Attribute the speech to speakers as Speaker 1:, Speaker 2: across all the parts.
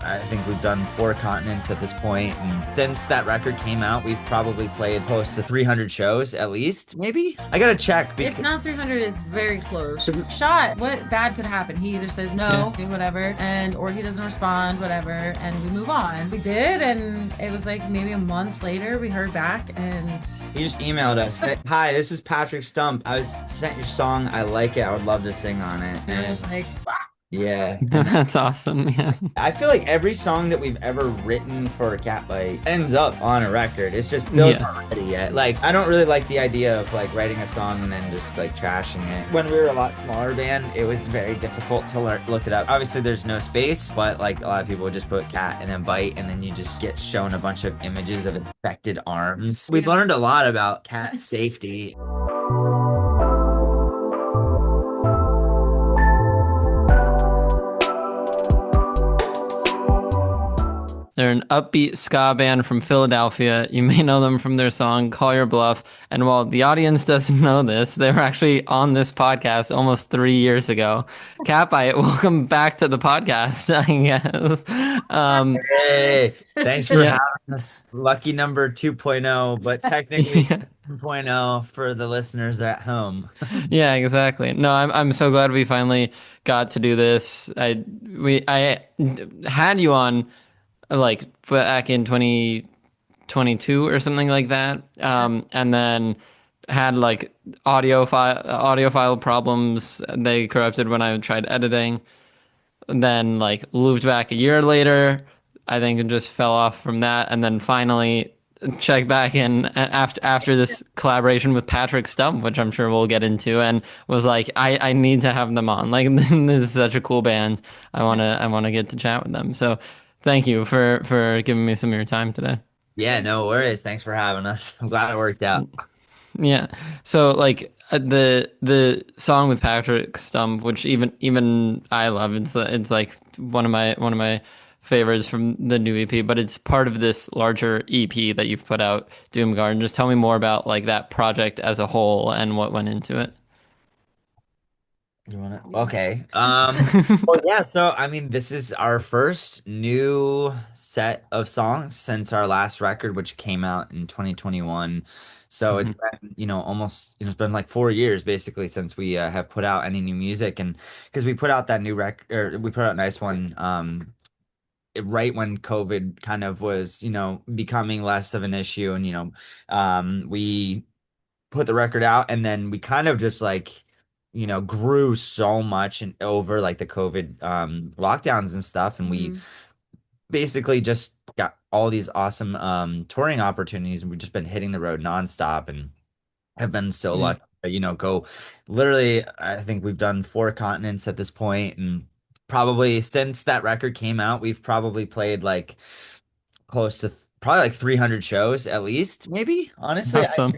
Speaker 1: I think we've done 4 continents at this point, and since that record came out, we've probably played close to 300 shows at least, maybe. I gotta check
Speaker 2: If
Speaker 1: because
Speaker 2: not 300, is very close. Shot. What bad could happen? He either says
Speaker 3: Yeah.
Speaker 2: no, whatever, and or he doesn't respond, whatever, and we move on. We did, and it was like maybe a month later we heard back, and
Speaker 1: he just emailed us. Said, hi, this is Patrick Stump. I was sent your song. I like it. I would love to sing on it.
Speaker 2: we were
Speaker 1: And
Speaker 2: like,
Speaker 1: yeah, and
Speaker 3: That's awesome. Yeah.
Speaker 1: I feel like every song that we've ever written for Catbite ends up on a record. It's just those
Speaker 3: Yeah.
Speaker 1: aren't ready yet. Like I don't really like the idea of like writing a song and then just like trashing it. When we were a lot smaller band, it was very difficult to look it up. Obviously, there's no space, but like a lot of people would just put cat and then bite, and then you just get shown a bunch of images of infected arms. We've learned a lot about cat safety.
Speaker 3: They're an upbeat ska band from Philadelphia. You may know them from their song Call Your Bluff. And while the audience doesn't know this, they were actually on this podcast almost 3 years ago. Catbite, welcome back to the podcast, I guess.
Speaker 1: Hey, thanks for
Speaker 3: Yeah.
Speaker 1: having us. Lucky number 2.0, but technically
Speaker 3: Yeah.
Speaker 1: 1.0 for the listeners at home.
Speaker 3: Yeah, exactly. No, I'm so glad we finally got to do this. I had you on like back in 2022 or something like that. And then had like audio file problems. They corrupted when I tried editing. And then like moved back a year later. I think it just fell off from that, and then finally check back in after this collaboration with Patrick Stump, which I'm sure we'll get into, and was like, I need to have them on. Like this is such a cool band. I wanna get to chat with them. So thank you for giving me some of your time today.
Speaker 1: Yeah, no worries. Thanks for having us. I'm glad it worked out.
Speaker 3: Yeah. So like the song with Patrick Stump, which even I love, it's like one of my favorites from the new EP, but it's part of this larger EP that you've put out, Doom Garden. Just tell me more about like that project as a whole and what went into it.
Speaker 1: You want to? Okay. Well, yeah. So, I mean, this is our first new set of songs since our last record, which came out in 2021. So it's
Speaker 3: Mhm.
Speaker 1: been, almost, it's been like 4 years basically since we have put out any new music, and because we put out that new record, or we put out a nice one, right when COVID kind of was, becoming less of an issue, and we put the record out, and then we kind of just like grew so much and over like the COVID lockdowns and stuff, and we
Speaker 2: mhm.
Speaker 1: basically just got all these awesome touring opportunities, and we've just been hitting the road nonstop and have been so
Speaker 3: Yeah.
Speaker 1: lucky to, go literally. I think we've done 4 continents at this point, and probably since that record came out, we've probably played like close to probably like 300 shows at least, maybe. Honestly,
Speaker 3: Awesome.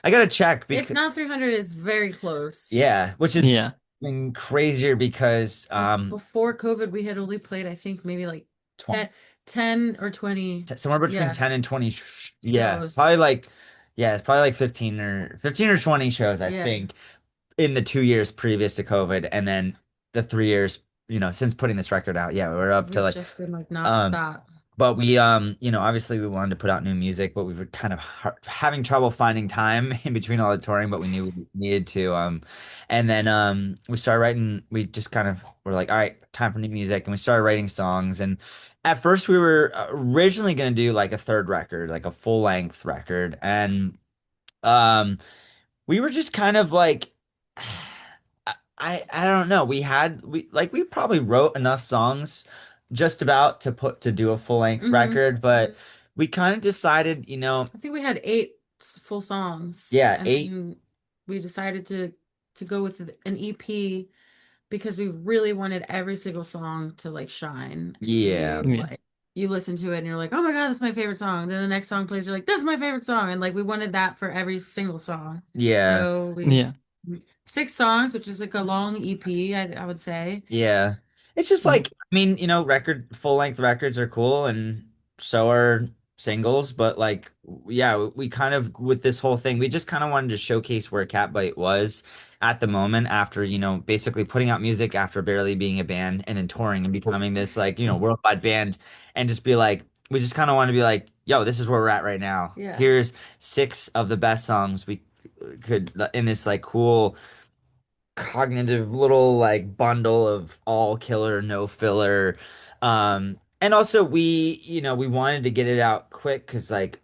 Speaker 1: I gotta check
Speaker 2: If
Speaker 1: because
Speaker 2: not 300, is very close.
Speaker 1: yeah, which is
Speaker 3: Yeah.
Speaker 1: been crazier because
Speaker 2: Before COVID, we had only played, I think, maybe like
Speaker 1: 20,
Speaker 2: 10 or 20.
Speaker 1: somewhere between
Speaker 2: Yeah,
Speaker 1: 10 and 20 yeah,
Speaker 2: shows.
Speaker 1: probably like yeah, it's probably like 15 or 20 shows I
Speaker 2: Yeah,
Speaker 1: think in the 2 years previous to COVID, and then the 3 years, since putting this record out. Yeah, we're up to
Speaker 2: we've
Speaker 1: like
Speaker 2: just been like
Speaker 1: um
Speaker 2: nonstop.
Speaker 1: but we obviously we wanted to put out new music, but we were kind of having trouble finding time in between all the touring, but we knew we needed to and then we started writing. We just kind of were like, all right, time for new music, and we started writing songs. And at first we were originally going to do like a third record, like a full length record, and um we were just kind of like I don't know. We probably wrote enough songs just about to do a full length
Speaker 2: Hmm.
Speaker 1: record, but we kind of decided,
Speaker 2: I think we had eight full songs,
Speaker 1: yeah,
Speaker 2: and
Speaker 1: eight,
Speaker 2: then we decided to go with an EP because we really wanted every single song to like shine and
Speaker 1: yeah,
Speaker 2: be
Speaker 3: Yeah.
Speaker 2: like you listen to it and you're like, oh my God, that's my favorite song. Then the next song plays, you're like, that's my favorite song. And like we wanted that for every single song.
Speaker 1: yeah,
Speaker 2: So we
Speaker 3: Yeah.
Speaker 2: 6 songs, which is like a long EP, I would say.
Speaker 1: yeah. It's just
Speaker 3: Yeah.
Speaker 1: like, I mean, full length records are cool, and so are singles, but like, yeah, we kind of with this whole thing, we just kind of wanted to showcase where Catbite was at the moment after, basically putting out music after barely being a band and then touring and becoming this like, worldwide band and just be like, we just kind of want to be like, yo, this is where we're at right now.
Speaker 2: Yeah.
Speaker 1: Here's six of the best songs we could in this like cool cognitive little like bundle of all killer, no filler. And also we wanted to get it out quick because like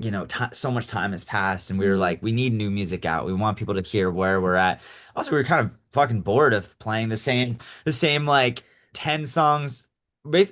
Speaker 1: ti so much time has passed, and we were
Speaker 2: Hmm.
Speaker 1: like, we need new music out. We want people to hear where we're at. Also, we were kind of fucking bored of playing the same like 10 songs. We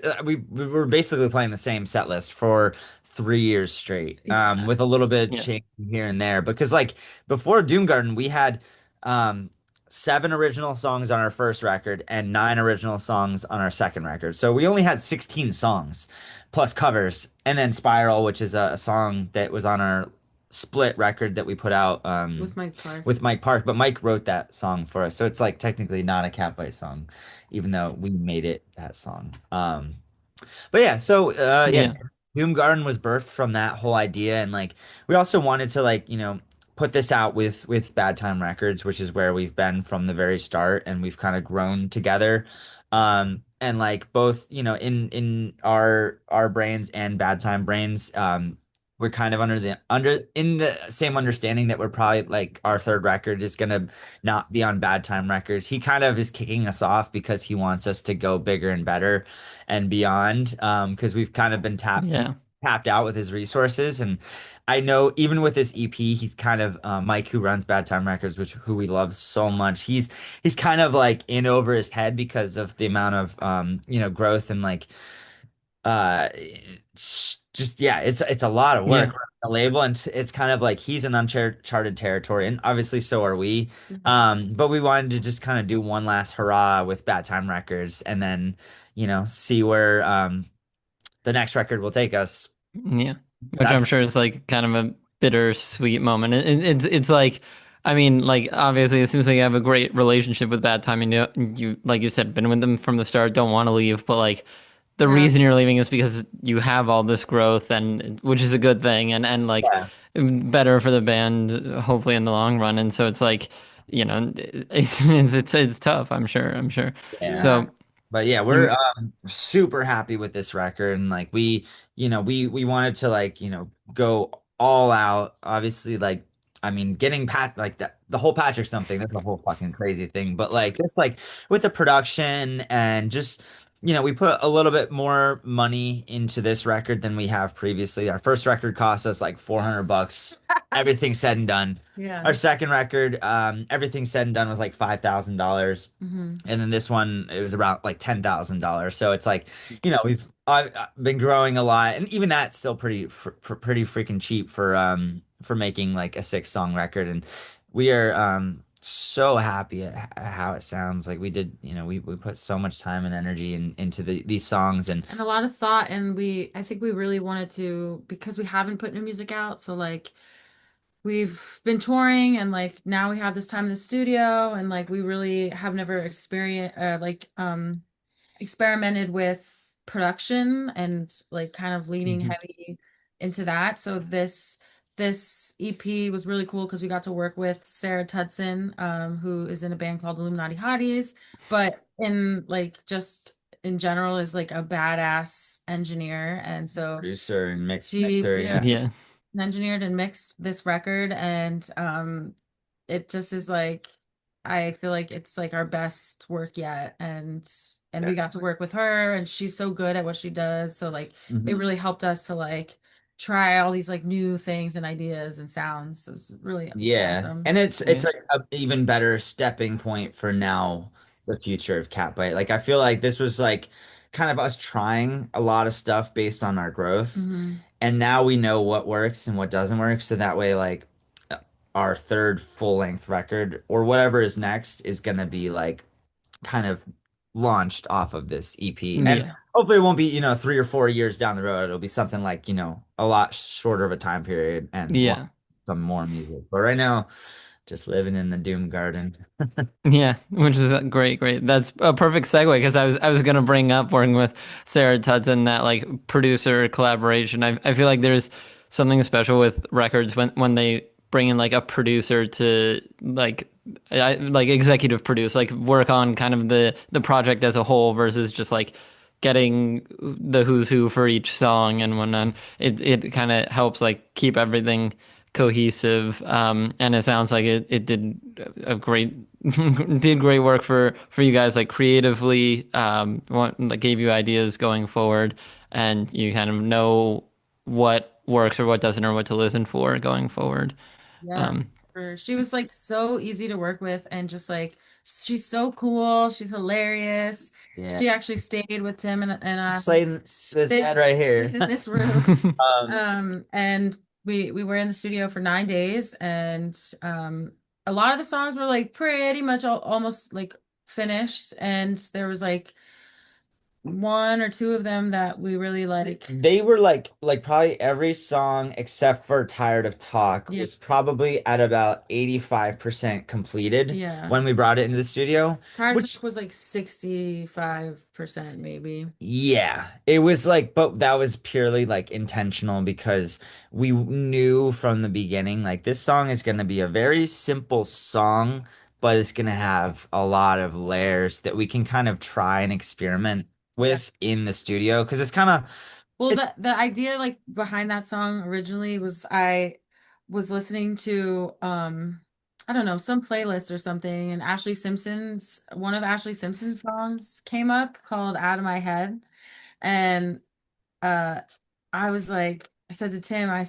Speaker 1: were basically playing the same set list for 3 years straight,
Speaker 2: Yeah.
Speaker 1: with a little bit of
Speaker 3: Yeah.
Speaker 1: change here and there. Because like before Doom Garden, we had um 7 original songs on our first record and 9 original songs on our second record. So we only had 16 songs plus covers, and then Spiral, which is a song that was on our split record that we put out
Speaker 2: With Mike Park.
Speaker 1: with Mike Park, but Mike wrote that song for us, so it's like technically not a Catbite song, even though we made it that song. But yeah, so yeah,
Speaker 3: Yeah.
Speaker 1: Doom Garden was birthed from that whole idea, and like we also wanted to like put this out with Bad Time Records, which is where we've been from the very start, and we've kind of grown together. And like both in our brains and Bad Time brains, we're kind of under in the same understanding that we're probably like our third record is gonna not be on Bad Time Records. He kind of is kicking us off because he wants us to go bigger and better and beyond. Because we've kind of been
Speaker 3: Yeah.
Speaker 1: tapped out with his resources, and I know even with this EP, he's kind of Mike, who runs Bad Time Records, who we love so much. He's kind of like in over his head because of the amount of growth and like just yeah, it's a lot of work
Speaker 3: Yeah.
Speaker 1: running the label, and it's kind of like he's in uncharted territory, and obviously so are we.
Speaker 2: Mhm.
Speaker 1: But we wanted to just kind of do one last hurrah with Bad Time Records, and then see where the next record will take us.
Speaker 3: Yeah, which I'm
Speaker 1: That's
Speaker 3: sure is like kind of a bittersweet moment. It's like, I mean, like obviously it seems like you have a great relationship with Bad Time, and you like you said, been with them from the start, don't want to leave, but like the
Speaker 2: Yeah.
Speaker 3: reason you're leaving is because you have all this growth, and which is a good thing, and like
Speaker 1: yeah.
Speaker 3: better for the band, hopefully in the long run. And so it's like, it's tough. I'm sure.
Speaker 1: Yeah.
Speaker 2: Yeah.
Speaker 3: So
Speaker 1: But yeah, we're
Speaker 3: you,
Speaker 1: super happy with this record, and like we wanted to like, go all out. Obviously, like I mean, getting Pat like that the whole Patrick something, that's a whole fucking crazy thing. But like just like with the production and just we put a little bit more money into this record than we have previously. Our first record cost us like $400, everything said and done.
Speaker 2: Yeah.
Speaker 1: Our second record, everything said and done was like $5,000.
Speaker 2: Hmm.
Speaker 1: And then this one, it was around like $10,000. So it's like, I've been growing a lot, and even that's still pretty freaking cheap for making like a 6 song record. And we are so happy at how it sounds. Like we did, we put so much time and energy into these songs, and
Speaker 2: And a lot of thought, and I think we really wanted to, because we haven't put new music out. So like we've been touring, and like now we have this time in the studio, and like we really have never experienced experimented with production and like kind of leaning
Speaker 1: Mhm.
Speaker 2: heavy into that. So this EP was really cool because we got to work with Sarah Tudzin, who is in a band called Illuminati Hotties, but in like just in general is like a badass engineer. And so
Speaker 1: Producer and
Speaker 2: she,
Speaker 1: mixer,
Speaker 2: yeah,
Speaker 1: yeah.
Speaker 3: yeah,
Speaker 2: engineered and mixed this record, and it just is like, I feel like it's like our best work yet, and we got to work with her, and she's so good at what she does, so like it
Speaker 1: Mhm.
Speaker 2: really helped us to like try all these like new things and ideas and sounds. So it's really
Speaker 1: Yeah,
Speaker 2: awesome.
Speaker 1: and it's
Speaker 3: yeah,
Speaker 1: like a even better stepping point for now, the future of Catbite. Like I feel like this was like kind of us trying a lot of stuff based on our growth,
Speaker 2: Hmm.
Speaker 1: and now we know what works and what doesn't work. So that way, like our third full length record or whatever is next is gonna be like kind of launched off of this EP. And
Speaker 3: yeah,
Speaker 1: hopefully it won't be, 3 or 4 years down the road. It'll be something like, a lot shorter of a time period and
Speaker 3: yeah.
Speaker 1: some more music. But right now, just living in the Doom Garden.
Speaker 3: Yeah, which is great, great. That's a perfect segue because I was gonna bring up working with Sarah Tudzin, that like producer collaboration. I feel like there's something special with records when they bring in like a producer to like like executive produce, like work on kind of the project as a whole versus just like getting the who's who for each song and whatnot. It kind of helps like keep everything cohesive. And it sounds like it did a great did great work for you guys like creatively. Like gave you ideas going forward, and you kind of know what works or what doesn't or what to listen for going forward.
Speaker 2: Yeah,
Speaker 3: Um,
Speaker 2: she was like so easy to work with and just like she's so cool. She's hilarious.
Speaker 1: Yeah.
Speaker 2: She actually stayed with Tim and I.
Speaker 1: Slayton his
Speaker 2: Stayed
Speaker 1: dad right here.
Speaker 2: in this room.
Speaker 1: Um,
Speaker 2: And we were in the studio for 9 days, and a lot of the songs were like pretty much almost like finished, and there was like one or two of them that we really like.
Speaker 1: they were like probably every song except for Tired of Talk
Speaker 2: Yeah,
Speaker 1: was probably at about 85% completed
Speaker 2: yeah.
Speaker 1: when we brought it into the studio,
Speaker 2: Tired of
Speaker 1: which
Speaker 2: Talk was like 65% maybe.
Speaker 1: yeah, it was like, but that was purely like intentional because we knew from the beginning, like this song is going to be a very simple song, but it's going to have a lot of layers that we can kind of try and experiment
Speaker 2: Yeah.
Speaker 1: with in the studio because it's kind of,
Speaker 2: Well,
Speaker 1: it,
Speaker 2: the idea like behind that song originally was I was listening to I don't know, some playlist or something, and one of Ashley Simpson's songs came up called Out of My Head. And uh I was like, I said to Tim, I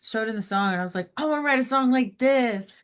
Speaker 2: showed him the song and I was like, I want to write a song like this.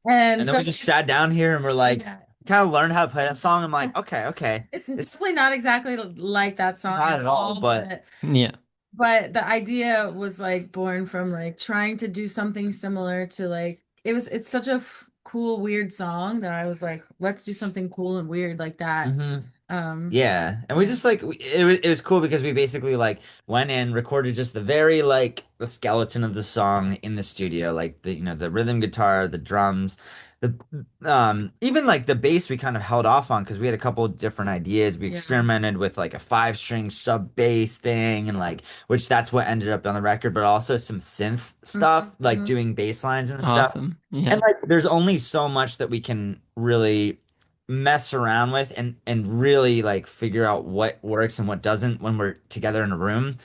Speaker 2: And
Speaker 1: and then
Speaker 2: so
Speaker 1: we just sat down here and we're like,
Speaker 2: yeah,
Speaker 1: kind of learned how to play that song. I'm like, okay, okay,
Speaker 2: it's
Speaker 1: it's
Speaker 2: definitely not exactly like that song
Speaker 1: not
Speaker 2: at
Speaker 1: at all,
Speaker 2: all,
Speaker 1: but
Speaker 3: yeah.
Speaker 2: but the idea was like born from like trying to do something similar to like it's such a cool weird song that I was like, let's do something cool and weird like that.
Speaker 1: hmm.
Speaker 2: Um
Speaker 1: Yeah, and we
Speaker 2: yeah.
Speaker 1: just like it was cool because we basically like went in, recorded just the very like the skeleton of the song in the studio, like the the rhythm guitar, the drums, the even like the bass we kind of held off on because we had a couple of different ideas. We
Speaker 2: Yeah.
Speaker 1: experimented with like a 5 string sub bass thing and like which that's what ended up on the record, but also some synth stuff like
Speaker 2: Mhm.
Speaker 1: doing bass lines and stuff.
Speaker 3: Awesome.
Speaker 1: And
Speaker 3: Yeah.
Speaker 1: like there's only so much that we can really mess around with and really like figure out what works and what doesn't when we're together in a room.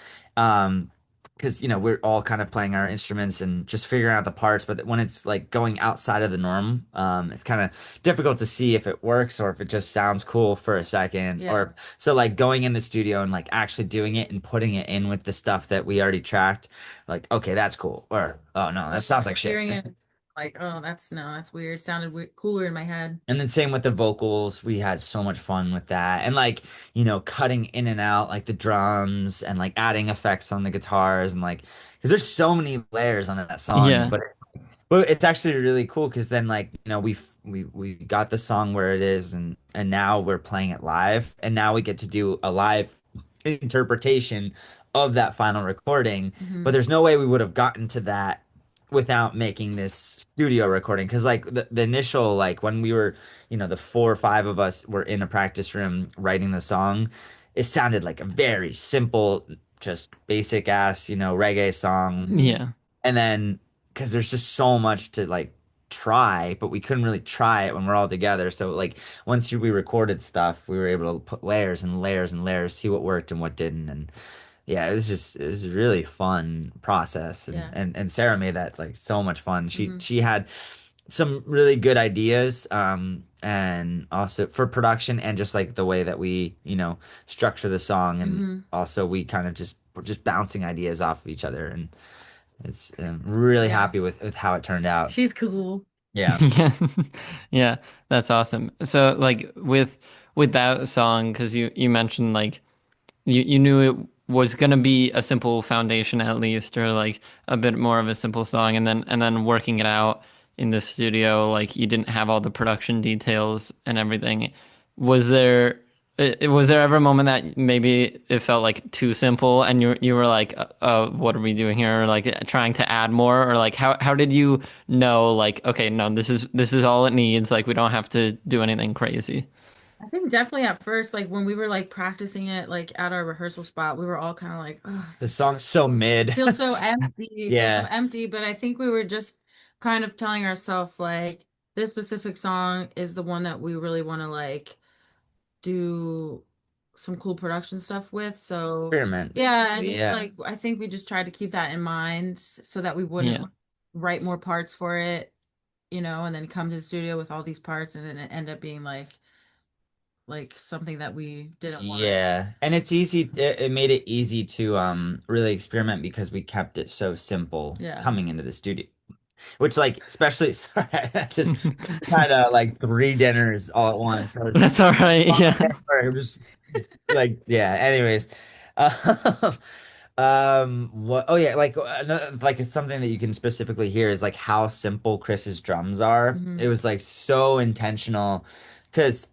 Speaker 1: Because we're all kind of playing our instruments and just figuring out the parts, but when it's like going outside of the norm, it's kind of difficult to see if it works or if it just sounds cool for a second.
Speaker 2: Yeah.
Speaker 1: Or so like going in the studio and like actually doing it and putting it in with the stuff that we already tracked, like, okay, that's cool. Or oh no, that sounds like shit.
Speaker 2: Hearing it like, oh, that's weird. Sounded cooler in my head.
Speaker 1: And then same with the vocals. We had so much fun with that. And like, cutting in and out like the drums and like adding effects on the guitars and like because there's so many layers on that song,
Speaker 3: Yeah.
Speaker 1: but it's actually really cool because then like, we got the song where it is and now we're playing it live and now we get to do a live interpretation of that final recording. But
Speaker 2: Hmm.
Speaker 1: there's no way we would have gotten to that without making this studio recording because like the initial like when we were the 4 or 5 of us were in a practice room writing the song, it sounded like a very simple, just basic ass reggae song.
Speaker 2: Hmm.
Speaker 3: Yeah.
Speaker 1: And then because there's just so much to like try, but we couldn't really try it when we're all together. So like once we recorded stuff, we were able to put layers and layers and layers, see what worked and what didn't. And yeah, it was a really fun process. And
Speaker 2: Yeah.
Speaker 1: and Sarah made that like so much fun. She
Speaker 2: Hmm.
Speaker 1: she had some really good ideas, and also for production and just like the way that we, structure the song. And
Speaker 2: Hmm.
Speaker 1: also we kind of just we're just bouncing ideas off of each other. And it's really
Speaker 2: Yeah.
Speaker 1: happy with how it turned out.
Speaker 2: She's cool.
Speaker 1: Yeah.
Speaker 3: Yeah. Yeah, that's awesome. So like with that song, because you mentioned like you knew it was gonna be a simple foundation at least, or like a bit more of a simple song, and then working it out in the studio, like you didn't have all the production details and everything. Was there was there ever a moment that maybe it felt like too simple and you were like, what are we doing here? Or like trying to add more, or like how did you know like, okay, no, this is all it needs. Like we don't have to do anything crazy.
Speaker 2: I think definitely at first, like when we were like practicing it, like at our rehearsal spot, we were all kind of like, oh,
Speaker 1: The song's so mid.
Speaker 2: feels so empty, feels so
Speaker 1: Yeah.
Speaker 2: empty. But I think we were just kind of telling ourselves like, this specific song is the one that we really want to like do some cool production stuff with. So
Speaker 1: Experiment.
Speaker 2: yeah, and
Speaker 1: Yeah.
Speaker 2: like I think we just tried to keep that in mind so that we wouldn't
Speaker 3: Yeah.
Speaker 2: write more parts for it, and then come to the studio with all these parts and then it end up being like something that we didn't want to.
Speaker 1: Yeah. And it's easy, it made it easy to really experiment because we kept it so simple
Speaker 2: Yeah.
Speaker 1: coming into the studio. Which like especially sorry, I just had like three dinners all at once. So it's
Speaker 3: That's all right. Yeah.
Speaker 1: it was like yeah. Anyways, what? Oh yeah, like another, like it's something that you can specifically hear is like how simple Chris's drums are.
Speaker 2: Hmm.
Speaker 1: It was like so intentional, because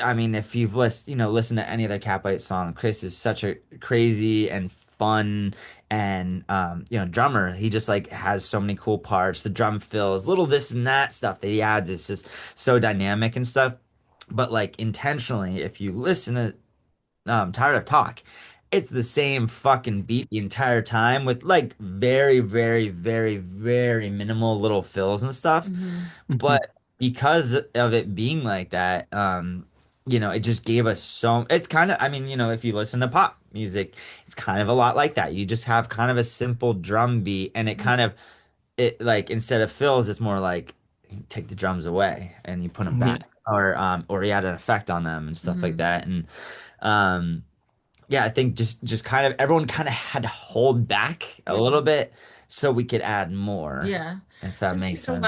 Speaker 1: I mean, if you've listened to any other Catbite song, Chris is such a crazy and fun and drummer. He just like has so many cool parts. The drum fills, little this and that stuff that he adds is just so dynamic and stuff. But like intentionally, if you listen to Tired of Talk, it's the same fucking beat the entire time with like very, very, very, very minimal little fills and stuff.
Speaker 2: Hmm.
Speaker 3: Mhm.
Speaker 1: But because of it being like that, it just gave us so it's kind of, I mean, if you listen to pop music, it's kind of a lot like that. You just have kind of a simple drum beat and it like instead of fills, it's more like you take the drums away and you put them back
Speaker 3: Yeah.
Speaker 1: or you add an effect on them and stuff like
Speaker 2: Hmm.
Speaker 1: that. And um yeah, I think just kind of everyone kind of had to hold back a
Speaker 2: Yeah.
Speaker 1: little bit so we could add more,
Speaker 2: Yeah.
Speaker 1: if that
Speaker 2: Just
Speaker 1: makes sense.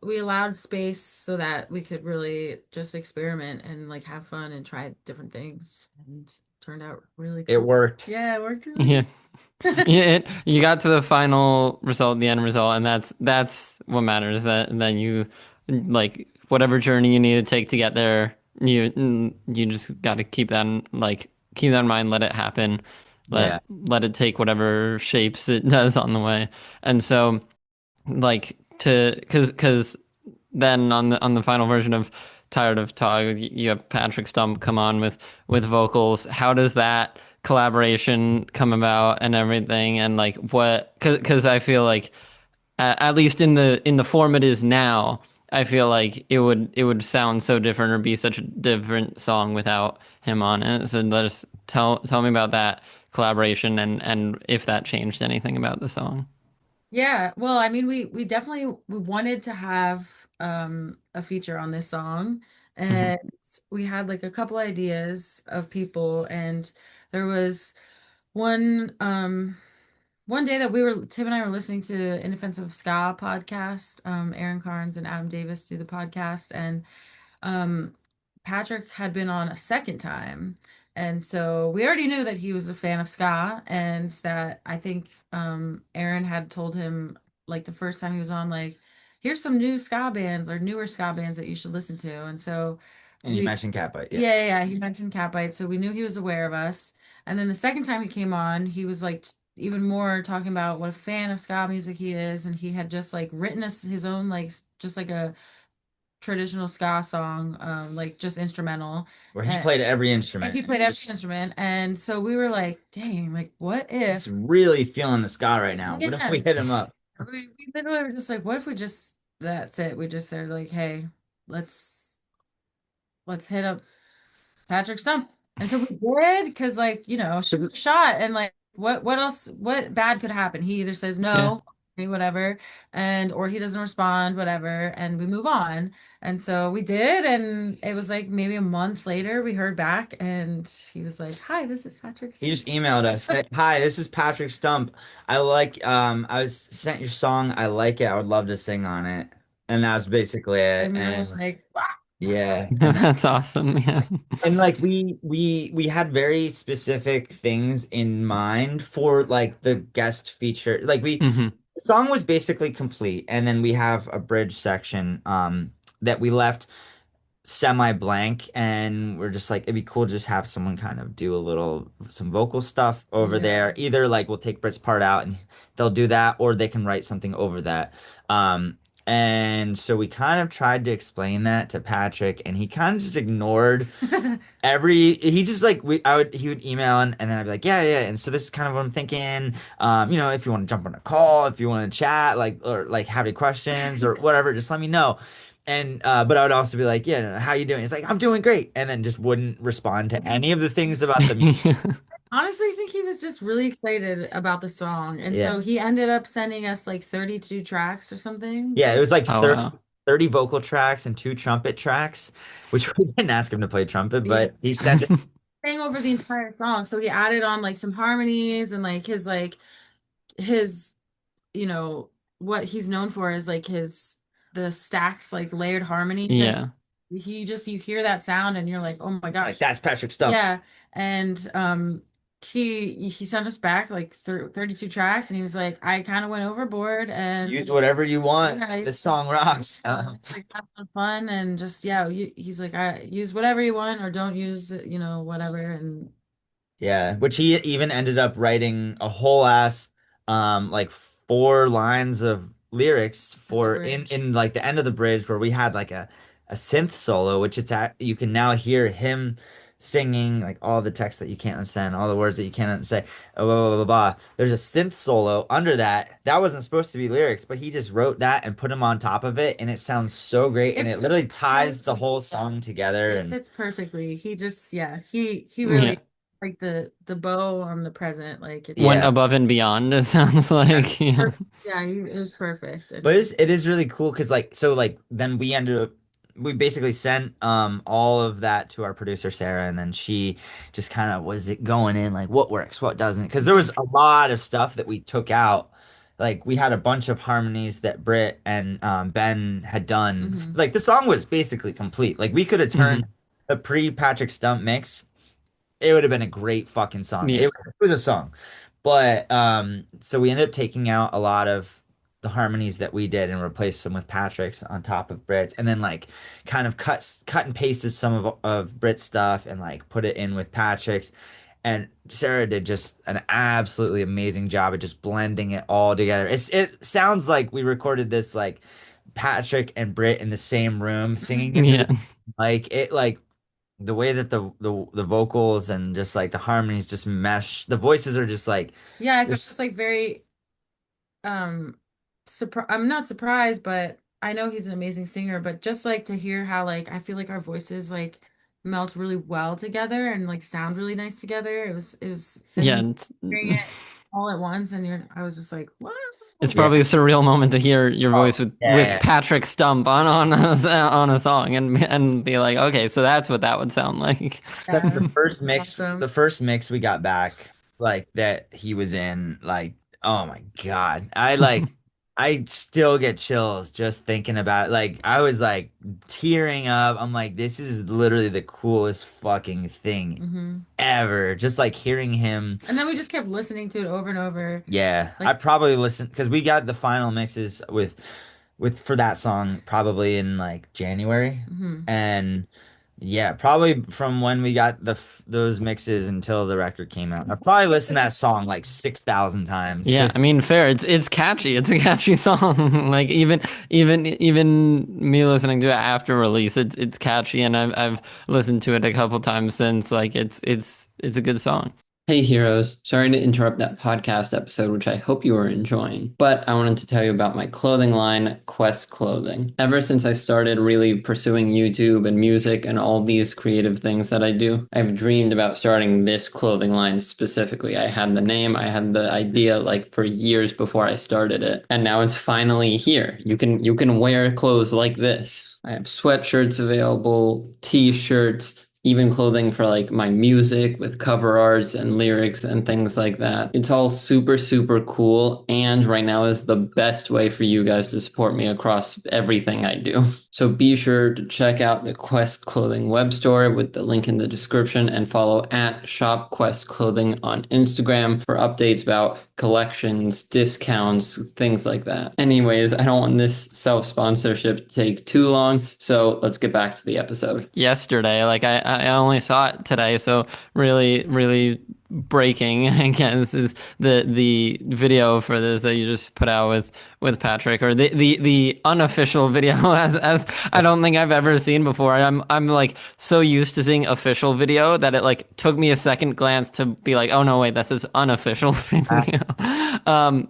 Speaker 2: we allowed space so that we could really just experiment and like have fun and try different things and turned out really
Speaker 1: It
Speaker 2: cool.
Speaker 1: worked.
Speaker 2: Yeah, it worked really
Speaker 3: Yeah.
Speaker 2: good.
Speaker 3: Yeah, you got to the final result, the end result, and that's what matters. That then you like whatever journey you need to take to get there. You just got to keep that in mind. Let it happen.
Speaker 1: Yeah.
Speaker 3: Let it take whatever shapes it does on the way. And so like to because then on the final version of Tired of Talk, you have Patrick Stump come on with vocals. How does that collaboration come about and everything? And like what? Because I feel like at least in the form it is now, I feel like it would sound so different or be such a different song without him on it. So let us tell me about that collaboration and if that changed anything about the song.
Speaker 2: Yeah, well, I mean, we definitely we wanted to have a feature on this song,
Speaker 3: Hmm.
Speaker 2: and we had like a couple ideas of people, and there was one one day that Tim and I were listening to In Defense of Ska podcast. Aaron Carnes and Adam Davis do the podcast, and um, Patrick had been on a second time. And so we already knew that he was a fan of ska, and that I think Aaron had told him like the first time he was on, like, here's some new ska bands or newer ska bands that you should listen to. And so
Speaker 1: And you
Speaker 2: we,
Speaker 1: mentioned Catbite, yeah.
Speaker 2: yeah, he mentioned Catbite, so we knew he was aware of us. And then the second time he came on, he was like even more talking about what a fan of ska music he is, and he had just like written us his own like just like a traditional ska song, like just instrumental.
Speaker 1: Where he
Speaker 2: And
Speaker 1: played every instrument
Speaker 2: he
Speaker 1: and
Speaker 2: played
Speaker 1: he
Speaker 2: every
Speaker 1: just
Speaker 2: instrument. And so we were like, dang, like what
Speaker 1: he's
Speaker 2: if,
Speaker 1: really feeling the ska right now. What if
Speaker 2: yeah,
Speaker 1: we hit him up?
Speaker 2: we literally were just like, what if we just, that's it. We just said like, hey, let's hit up Patrick Stump. And so we did because like, shoot the shot and like what else what bad could happen? He either says
Speaker 3: Yeah.
Speaker 2: no, okay, whatever, and or he doesn't respond, whatever, and we move on. And so we did, and it was like maybe a month later we heard back and he was like, hi, this is Patrick
Speaker 1: He
Speaker 2: Stump.
Speaker 1: just emailed us, said, "Hi, this is Patrick Stump. I was sent your song. I like it. I would love to sing on it." And that was basically it.
Speaker 2: And we were
Speaker 1: And
Speaker 2: like,
Speaker 1: yeah,
Speaker 3: That's awesome. Yeah.
Speaker 1: and like we had very specific things in mind for like the guest feature. Like
Speaker 3: Hmm.
Speaker 1: the song was basically complete, and then we have a bridge section that we left semi-blank, and we're just like it'd be cool to just have someone kind of do some vocal stuff over
Speaker 2: yeah.
Speaker 1: there. Either like we'll take Britt's part out and they'll do that, or they can write something over that. And so we kind of tried to explain that to Patrick, and he kind of just ignored he just like he would email, and then I'd be like, yeah, yeah. And so this is kind of what I'm thinking. If you want to jump on a call, if you want to chat, like, or like have any questions or whatever, just let me know. And but I would also be like, yeah, no, how you doing? It's like, I'm doing great. And then just wouldn't respond to any of the things about the music.
Speaker 2: Honestly, I think he was just really excited about the song. And
Speaker 1: Yeah.
Speaker 2: so he ended up sending us like 32 tracks or something.
Speaker 1: Yeah, it was like
Speaker 3: Oh wow.
Speaker 1: 30 vocal tracks and 2 trumpet tracks, which we didn't ask him to play trumpet,
Speaker 2: Yeah.
Speaker 1: but he sent it.
Speaker 2: Sang over the entire song. So he added on like some harmonies and like his, you know, what he's known for is like his the stacks, like layered harmonies. And
Speaker 3: Yeah.
Speaker 2: he just you hear that sound and you're like, oh my
Speaker 1: Like,
Speaker 2: gosh.
Speaker 1: that's Patrick Stump.
Speaker 2: Yeah. And he sent us back like 32 tracks and he was like, I kind of went overboard and
Speaker 1: Use whatever you want.
Speaker 2: yeah,
Speaker 1: This song rocks.
Speaker 2: like have some fun and just yeah, he's like I use whatever you want or don't use whatever and
Speaker 1: Yeah, which he even ended up writing a whole ass like 4 lines of lyrics
Speaker 2: at the
Speaker 1: for
Speaker 2: bridge.
Speaker 1: in like the end of the bridge where we had like a synth solo, which you can now hear him singing like all the text that you can't understand, all the words that you can't say, blah, blah, blah, blah, blah. There's a synth solo under that. That wasn't supposed to be lyrics, but he just wrote that and put them on top of it, and it sounds so great, and
Speaker 2: It
Speaker 1: it
Speaker 2: fits
Speaker 1: literally ties the
Speaker 2: perfectly.
Speaker 1: whole song together.
Speaker 2: It
Speaker 1: And
Speaker 2: fits perfectly. He just yeah, he
Speaker 3: Yeah.
Speaker 2: really like the bow on the present like it's
Speaker 3: Went
Speaker 1: yeah.
Speaker 3: above and beyond, it sounds like. Yeah.
Speaker 2: perfect. Yeah, it was perfect.
Speaker 1: But
Speaker 2: And
Speaker 1: it is really cool because like so like then we basically sent all of that to our producer Sarah, and then she just kind of was it going in like what works, what doesn't, because there was a lot of stuff that we took out. Like we had a bunch of harmonies that Britt and Ben had done.
Speaker 2: mhm.
Speaker 1: Like the song was basically complete. Like we could have turned
Speaker 3: Hmm.
Speaker 1: the pre-Patrick Stump mix, it would have been a great fucking song.
Speaker 3: Yeah.
Speaker 1: It was a song. But so we ended up taking out a lot of the harmonies that we did and replaced them with Patrick's on top of Britt's, and then like kind of cut and pasted some of Britt's stuff and like put it in with Patrick's. And Sarah did just an absolutely amazing job of just blending it all together. It sounds like we recorded this like Patrick and Britt in the same room singing into
Speaker 3: Yeah.
Speaker 1: the like the way that the vocals and just like the harmonies just mesh. The voices are just like
Speaker 2: Yeah, I thought it
Speaker 1: this.
Speaker 2: was like very I'm not surprised, but I know he's an amazing singer, but just like to hear how like I feel like our voices like melt really well together and like sound really nice together. It was and
Speaker 3: Yeah.
Speaker 2: then hearing it all at once and I was just like, what?
Speaker 3: It's
Speaker 1: Yeah.
Speaker 3: probably a surreal moment to hear your
Speaker 1: Oh,
Speaker 3: voice with
Speaker 1: yeah.
Speaker 3: Patrick Stump on a song and be like, okay, so that's what that would sound like.
Speaker 1: That's
Speaker 2: Yeah,
Speaker 1: the
Speaker 2: awesome.
Speaker 1: first mix we got back, like that he was in, like, oh my God. I still get chills just thinking about it. Like I was like tearing up. I'm like, this is literally the coolest fucking thing
Speaker 2: Hmm.
Speaker 1: ever. Just like hearing him.
Speaker 2: And then we just kept listening to it over and over.
Speaker 1: Yeah, I
Speaker 2: Like,
Speaker 1: probably listened because we got the final mixes with for that song probably in like January,
Speaker 2: mhm.
Speaker 1: and yeah, probably from when we got those mixes until the record came out. I've probably listened to that song like 6,000 times
Speaker 3: Yeah,
Speaker 1: because
Speaker 3: I mean, fair. It's catchy. It's a catchy song. Like even me listening to it after release, it's catchy, and I've listened to it a couple times since. Like it's a good song. Hey heroes, sorry to interrupt that podcast episode, which I hope you are enjoying, but I wanted to tell you about my clothing line, Quest Clothing. Ever since I started really pursuing YouTube and music and all these creative things that I do, I've dreamed about starting this clothing line specifically. I had the name, I had the idea like for years before I started it, and now it's finally here. You can wear clothes like this. I have sweatshirts available, t-shirts, even clothing for like my music with cover arts and lyrics and things like that. It's all super, super cool. And right now is the best way for you guys to support me across everything I do. So be sure to check out the Quest Clothing web store with the link in the description and follow at Shop Quest Clothing on Instagram for updates about collections, discounts, things like that. Anyways, I don't want this self-sponsorship to take too long, so let's get back to the episode. Yesterday, like I only saw it today, so really, really breaking, I guess, is the video for this that you just put out with Patrick, or the unofficial video, as I don't think I've ever seen before. I'm like so used to seeing official video that it like took me a second glance to be like, oh no, wait, this is unofficial video.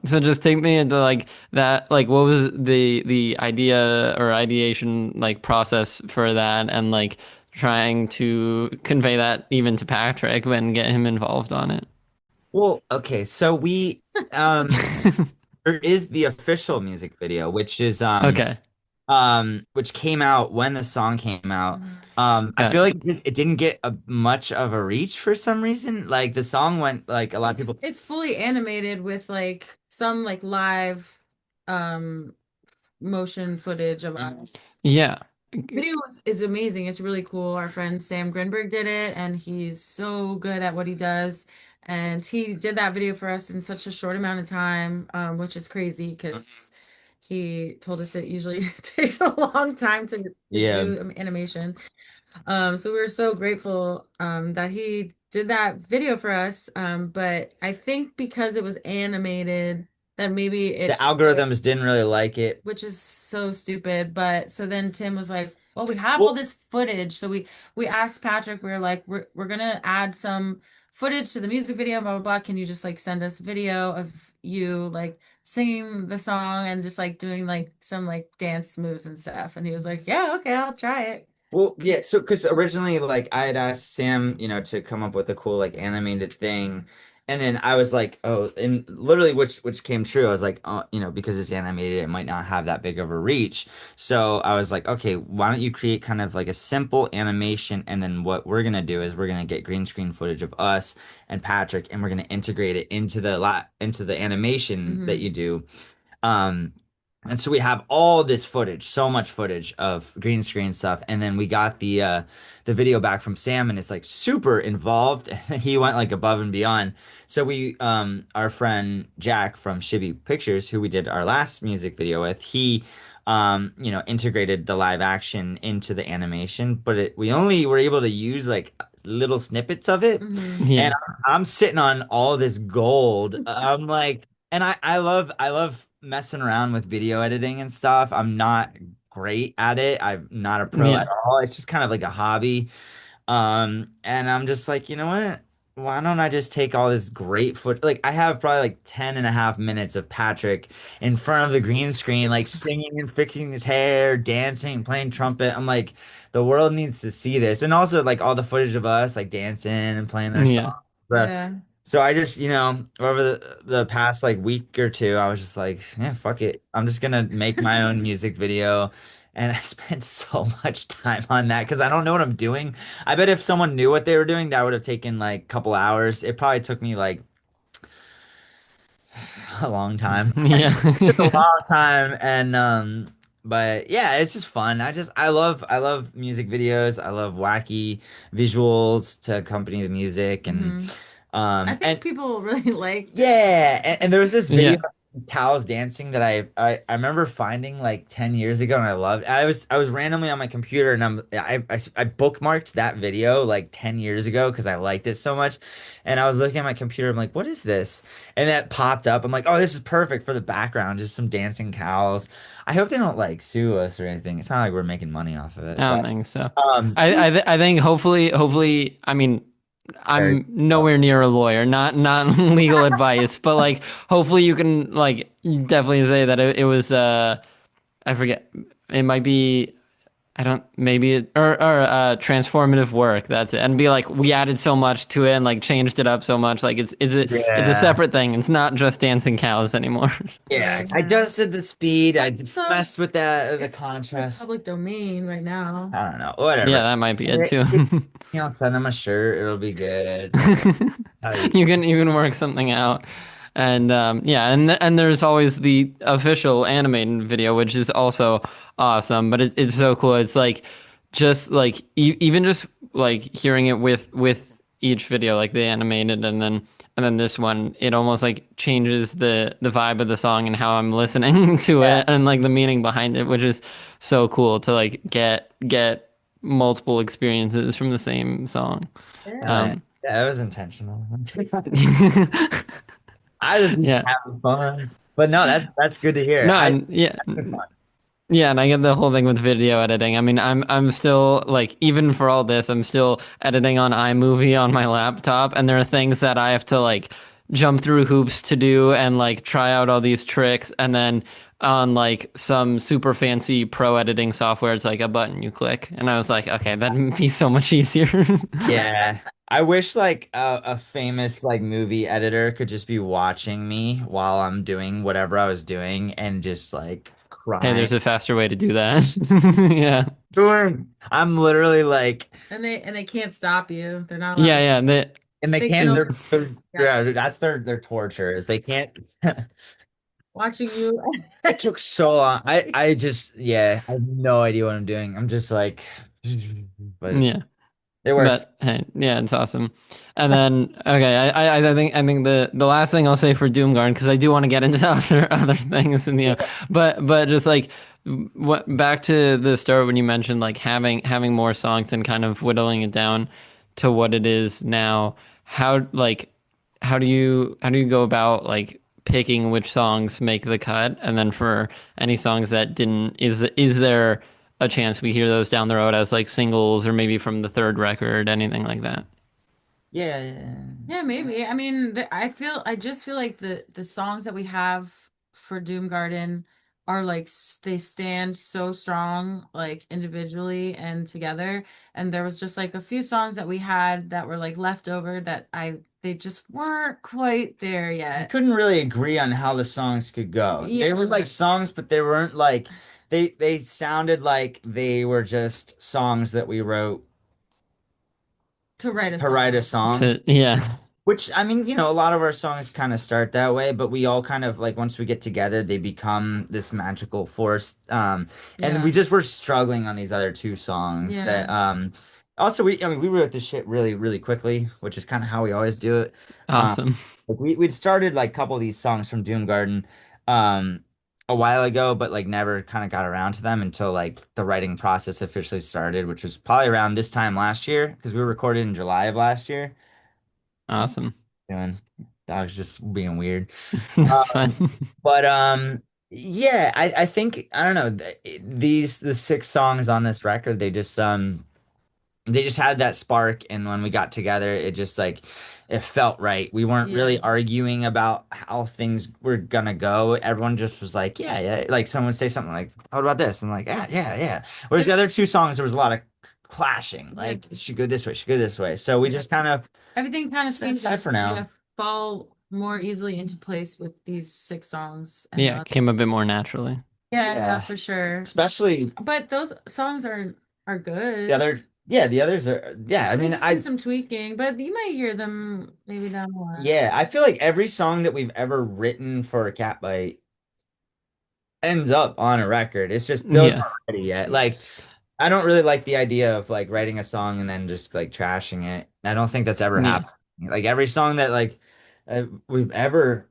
Speaker 3: So just take me into like that, like what was the idea or ideation like process for that, and like trying to convey that even to Patrick and get him involved on it.
Speaker 1: Well, okay, so there is the official music video, which is
Speaker 3: Okay,
Speaker 1: which came out when the song came out.
Speaker 2: Mhm.
Speaker 1: I
Speaker 3: got
Speaker 1: feel
Speaker 3: it.
Speaker 1: like it didn't get much of a reach for some reason. Like the song went like a lot of people.
Speaker 2: It's fully animated with like some like live um motion footage of us.
Speaker 3: Yeah,
Speaker 2: Video is amazing. It's really cool. Our friend Sam Grinberg did it, and he's so good at what he does. And he did that video for us in such a short amount of time, which is crazy because he told us it usually takes a long time to
Speaker 1: Yeah,
Speaker 2: do animation. So we were so grateful that he did that video for us. But I think because it was animated, that maybe
Speaker 1: the
Speaker 2: it
Speaker 1: algorithms didn't really like it.
Speaker 2: which is so stupid. But so then Tim was like, "Well, we have all
Speaker 1: Well,
Speaker 2: this footage." So we asked Patrick, we were like, "We're gonna add some footage to the music video, blah blah blah. Can you just like send us video of you like singing the song and just like doing like some like dance moves and stuff?" And he was like, "Yeah, okay, I'll try it."
Speaker 1: Well, yeah, so because originally, like, I had asked Sam, to come up with a cool, like, animated thing, and then I was like, oh, and literally, which came true. I was like, oh, because it's animated, it might not have that big of a reach. So I was like, okay, why don't you create kind of like a simple animation, and then what we're gonna do is we're gonna get green screen footage of us and Patrick, and we're gonna integrate it into the animation that
Speaker 2: Hmm.
Speaker 1: you do. Um, and so we have all this footage, so much footage of green screen stuff, and then we got the video back from Sam, and it's like super involved. He went like above and beyond. So we our friend Jack from Shibby Pictures, who we did our last music video with, he integrated the live action into the animation, but we only were able to use like little snippets of it.
Speaker 2: Hmm.
Speaker 1: And
Speaker 3: yeah,
Speaker 1: I'm sitting on all this gold. I'm like, and I love messing around with video editing and stuff. I'm not great at it. I'm not a pro at
Speaker 3: yeah,
Speaker 1: all. It's just kind of like a hobby. And I'm just like, you know what? Why don't I just take all this great foot? Like, I have probably like 10.5 minutes of Patrick in front of the green screen, like singing and fixing his hair, dancing, playing trumpet. I'm like, the world needs to see this. And also, like, all the footage of us, like, dancing and playing their
Speaker 3: yeah.
Speaker 1: songs. So,
Speaker 2: Yeah.
Speaker 1: so I just, over the past like week or two, I was just like, yeah, fuck it. I'm just gonna make my own music video. And I spent so much time on that because I don't know what I'm doing. I bet if someone knew what they were doing, that would have taken like a couple hours. It probably took me like a long time. It's a
Speaker 3: Yeah.
Speaker 1: long time. And but yeah, it's just fun. I love music videos. I love wacky visuals to accompany the music
Speaker 2: Hmm. I
Speaker 1: and
Speaker 2: think people really like that.
Speaker 1: yeah, and there was this video
Speaker 3: Yeah.
Speaker 1: of these cows dancing that I remember finding like 10 years ago, and I loved. I was randomly on my computer, and I bookmarked that video like 10 years ago because I liked it so much, and I was looking at my computer. I'm like, what is this? And that popped up. I'm like, oh, this is perfect for the background, just some dancing cows. I hope they don't like sue us or anything. It's not like we're making money off of
Speaker 3: I
Speaker 1: it,
Speaker 3: don't
Speaker 1: but
Speaker 3: think so.
Speaker 1: um,
Speaker 3: I think hopefully, I mean,
Speaker 1: very.
Speaker 3: I'm nowhere near a lawyer, not legal advice, but like hopefully you can like definitely say that it was I forget, it might be, I don't, maybe or transformative work. That's it. And be like, we added so much to it and like changed it up so much. Like it's a
Speaker 1: Yeah.
Speaker 3: separate thing. It's not just dancing cows anymore.
Speaker 1: Yeah, I
Speaker 2: Yeah.
Speaker 1: adjusted the speed. I
Speaker 2: So
Speaker 1: messed with the
Speaker 2: it's like
Speaker 1: contrast.
Speaker 2: public domain right now.
Speaker 1: I don't know.
Speaker 3: Yeah,
Speaker 1: Whatever.
Speaker 3: that might be it
Speaker 1: Eh,
Speaker 3: too.
Speaker 1: eh, Send them a shirt. It'll be good. How you-
Speaker 3: You can work something out. And yeah, and there's always the official animated video, which is also awesome. But it's so cool. It's like just like even just like hearing it with each video, like the animated, and then this one, it almost like changes the vibe of the song and how I'm listening to
Speaker 1: Yeah.
Speaker 3: it and like the meaning behind it, which is so cool to like get multiple experiences from the same song.
Speaker 2: Yeah.
Speaker 1: Yeah,
Speaker 3: Um,
Speaker 1: that was intentional. I just
Speaker 3: yeah.
Speaker 1: have fun. But no, that's good to hear.
Speaker 3: No,
Speaker 1: I
Speaker 3: and yeah.
Speaker 1: That's fun.
Speaker 3: Yeah, and I get the whole thing with video editing. I mean, I'm still like even for all this, I'm still editing on iMovie on my laptop, and there are things that I have to like jump through hoops to do and like try out all these tricks, and then on like some super fancy pro editing software, it's like a button you click, and I was like, okay, that'd be so much easier.
Speaker 1: Yeah. I wish like a famous like movie editor could just be watching me while I'm doing whatever I was doing and just like
Speaker 3: Hey,
Speaker 1: crying.
Speaker 3: there's a faster way to do that. Yeah.
Speaker 1: I'm literally like,
Speaker 2: And they can't stop you. They're not allowed
Speaker 3: Yeah,
Speaker 2: to.
Speaker 3: yeah.
Speaker 1: and they
Speaker 2: They can
Speaker 1: can't.
Speaker 2: only, yeah,
Speaker 1: Yeah, that's their torture is they can't.
Speaker 2: watching you.
Speaker 1: It took so long. I just yeah, I have no idea what I'm doing. I'm just like, but
Speaker 3: Yeah.
Speaker 1: it works.
Speaker 3: But hey, yeah, it's awesome. And then okay, I think the last thing I'll say for Doomguard because I do want to get into other things in the but just like what back to the start when you mentioned like having more songs and kind of whittling it down to what it is now. How like how do you go about like picking which songs make the cut and then for any songs that didn't is there a chance we hear those down the road as like singles or maybe from the third record, anything like that.
Speaker 1: Yeah, yeah.
Speaker 2: Yeah, maybe. I mean, I just feel like the songs that we have for Doom Garden are like they stand so strong like individually and together. And there was just like a few songs that we had that were like left over that I they just weren't quite there
Speaker 1: We
Speaker 2: yet.
Speaker 1: couldn't really agree on how the songs could go.
Speaker 2: Yeah,
Speaker 1: They were like songs, but they weren't like they sounded like they were just songs that we wrote
Speaker 2: to write a
Speaker 1: to write a
Speaker 2: song.
Speaker 1: song.
Speaker 3: To yeah,
Speaker 1: Which I mean, a lot of our songs kind of start that way, but we all kind of like once we get together, they become this magical force. And we
Speaker 2: Yeah.
Speaker 1: just were struggling on these other two songs that
Speaker 2: Yeah.
Speaker 1: also we wrote this shit really, really quickly, which is kind of how we always do it. Um
Speaker 3: awesome.
Speaker 1: like we'd started like a couple of these songs from Doom Garden um a while ago, but like never kind of got around to them until like the writing process officially started, which was probably around this time last year, because we were recorded in July of last year.
Speaker 3: Awesome.
Speaker 1: Doing. Dog's just being weird.
Speaker 3: That's fine.
Speaker 1: Um, but yeah, I think I don't know the six songs on this record they just had that spark, and when we got together it just like it felt right. We weren't
Speaker 2: Yeah.
Speaker 1: really arguing about how things were gonna go. Everyone just was like, yeah, yeah. Like someone would say something like, "What about this?" And I'm like, yeah, yeah, yeah. Whereas the other two songs there was a lot of clashing.
Speaker 2: Yeah.
Speaker 1: Like it should go this way, should go this way. So we
Speaker 2: Yeah.
Speaker 1: just kind of
Speaker 2: Everything kind of
Speaker 1: set
Speaker 2: seemed to
Speaker 1: aside
Speaker 2: just
Speaker 1: for now.
Speaker 2: yeah fall more easily into place with these six songs and the
Speaker 3: Yeah,
Speaker 2: other.
Speaker 3: it came a bit more naturally.
Speaker 2: Yeah, yeah,
Speaker 1: Yeah,
Speaker 2: for sure.
Speaker 1: especially
Speaker 2: But those songs are
Speaker 1: the
Speaker 2: good.
Speaker 1: other. Yeah, the others are. Yeah, I
Speaker 2: They
Speaker 1: mean,
Speaker 2: just need some tweaking, but you might hear them maybe down the line.
Speaker 1: yeah, I feel like every song that we've ever written for a Catbite ends up on a record. It's just those
Speaker 3: Yeah.
Speaker 1: aren't ready yet.
Speaker 2: Yeah.
Speaker 1: Like, I don't really like the idea of like writing a song and then just like trashing it. I don't think that's ever
Speaker 3: Yeah.
Speaker 1: happened. Like every song that like we've ever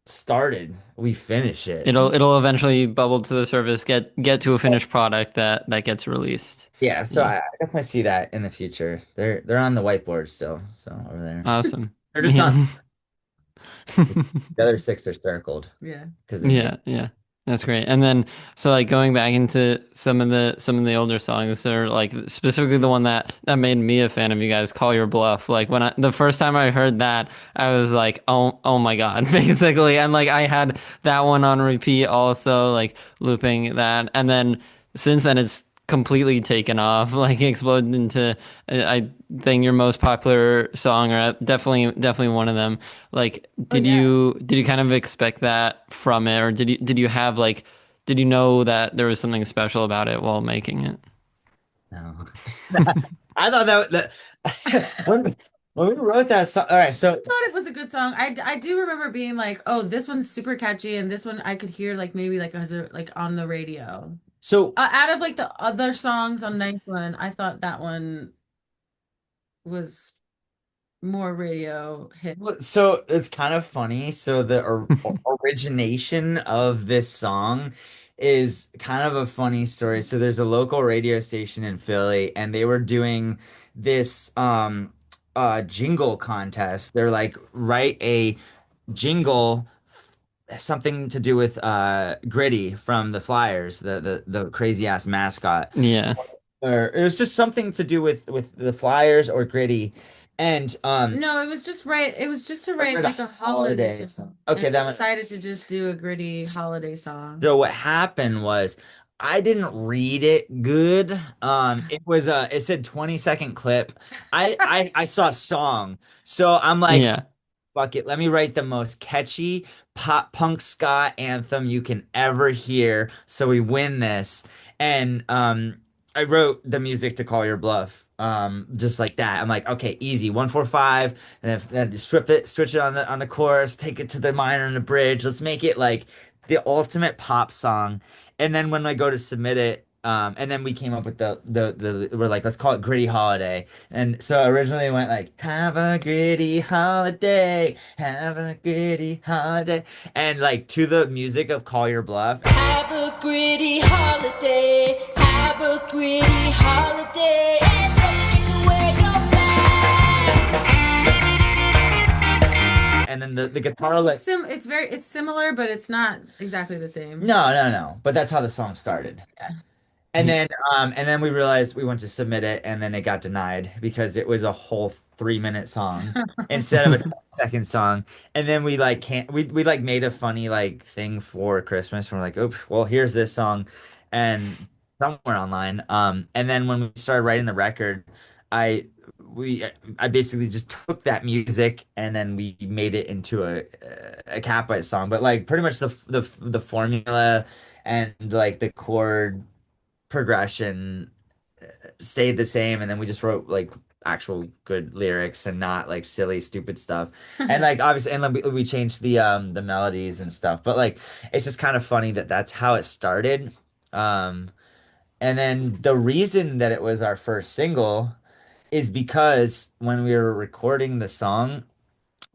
Speaker 1: started, we finish it.
Speaker 3: It'll eventually bubble to the surface, get to a finished product that gets released.
Speaker 1: Yeah, so
Speaker 3: Yeah.
Speaker 1: I definitely see that in the future. They're on the whiteboard still, so over there.
Speaker 3: Awesome.
Speaker 1: They're just not
Speaker 3: Yeah.
Speaker 1: the other six are circled
Speaker 2: Yeah.
Speaker 1: because they made.
Speaker 3: Yeah, yeah. That's great. And then so like going back into some of the older songs or like specifically the one that made me a fan of you guys, Call Your Bluff. Like when the first time I heard that, I was like, "Oh my God," basically. And like I had that one on repeat also, like looping that. And then since then it's completely taken off, like exploded into I think your most popular song or definitely one of them. Like,
Speaker 2: Oh
Speaker 3: did
Speaker 2: yeah.
Speaker 3: you kind of expect that from it, or did you have like did you know that there was something special about it while making it?
Speaker 1: No. I thought when we wrote that song. All right, so
Speaker 2: Thought it was a good song. I do remember being like, "Oh, this one's super catchy," and this one I could hear like maybe like as a, like on the radio.
Speaker 1: so
Speaker 2: Out of like the other songs on Ninth One, I thought that one was more radio hit.
Speaker 1: it's kind of funny. So the origination of this song is kind of a funny story. So there's a local radio station in Philly, and they were doing this jingle contest. They're like, write a jingle, something to do with Gritty from the Flyers, the crazy ass mascot.
Speaker 3: Yeah.
Speaker 1: Or it was just something to do with the Flyers or Gritty. And
Speaker 2: No, it was just right. It was just to
Speaker 1: or
Speaker 2: write
Speaker 1: the
Speaker 2: like a holiday
Speaker 1: holiday.
Speaker 2: song.
Speaker 1: Okay,
Speaker 2: And they
Speaker 1: that one.
Speaker 2: decided to just do a gritty holiday song.
Speaker 1: So what happened was I didn't read it good. It said 20-second clip. I saw song. So I'm like,
Speaker 3: Yeah.
Speaker 1: fuck it. Let me write the most catchy pop punk ska anthem you can ever hear so we win this. And I wrote the music to Call Your Bluff. Just like that. I'm like, okay, easy. 145, and then just switch it on the chorus, take it to the minor and the bridge. Let's make it like the ultimate pop song. And then when I go to submit it, and then we came up with the we're like, let's call it Gritty Holiday. And so originally it went like, have a gritty holiday, have a gritty holiday. And like to the music of Call Your Bluff.
Speaker 4: Have a gritty holiday. Have a gritty holiday. And don't forget to wear your mask.
Speaker 1: And then the guitar like
Speaker 2: It's similar, but it's not exactly the same.
Speaker 1: no. But that's how the song started.
Speaker 2: Yeah.
Speaker 1: And then we realized we went to submit it and then it got denied because it was a whole 3-minute song instead of a 2-second song. And then we like can't we like made a funny like thing for Christmas. And we're like, oops, well, here's this song and somewhere online. And then when we started writing the record, I we I basically just took that music and then we made it into a Catbite song. But like pretty much the formula and like the chord progression stayed the same, and then we just wrote like actual good lyrics and not like silly stupid stuff. And like obviously, and like, we changed the melodies and stuff, but like it's just kind of funny that that's how it started. um and then the reason that it was our first single is because when we were recording the song,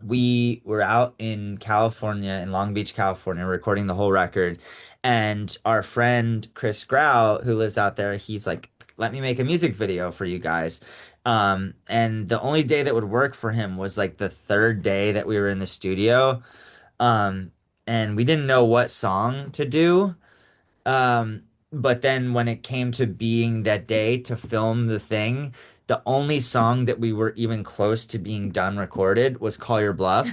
Speaker 1: we were out in California, in Long Beach, California, recording the whole record. And our friend Chris Grau, who lives out there, he's like, let me make a music video for you guys. And the only day that would work for him was like the third day that we were in the studio. Um, and we didn't know what song to do. But then when it came to being that day to film the thing, the only song that we were even close to being done recorded was Call Your Bluff.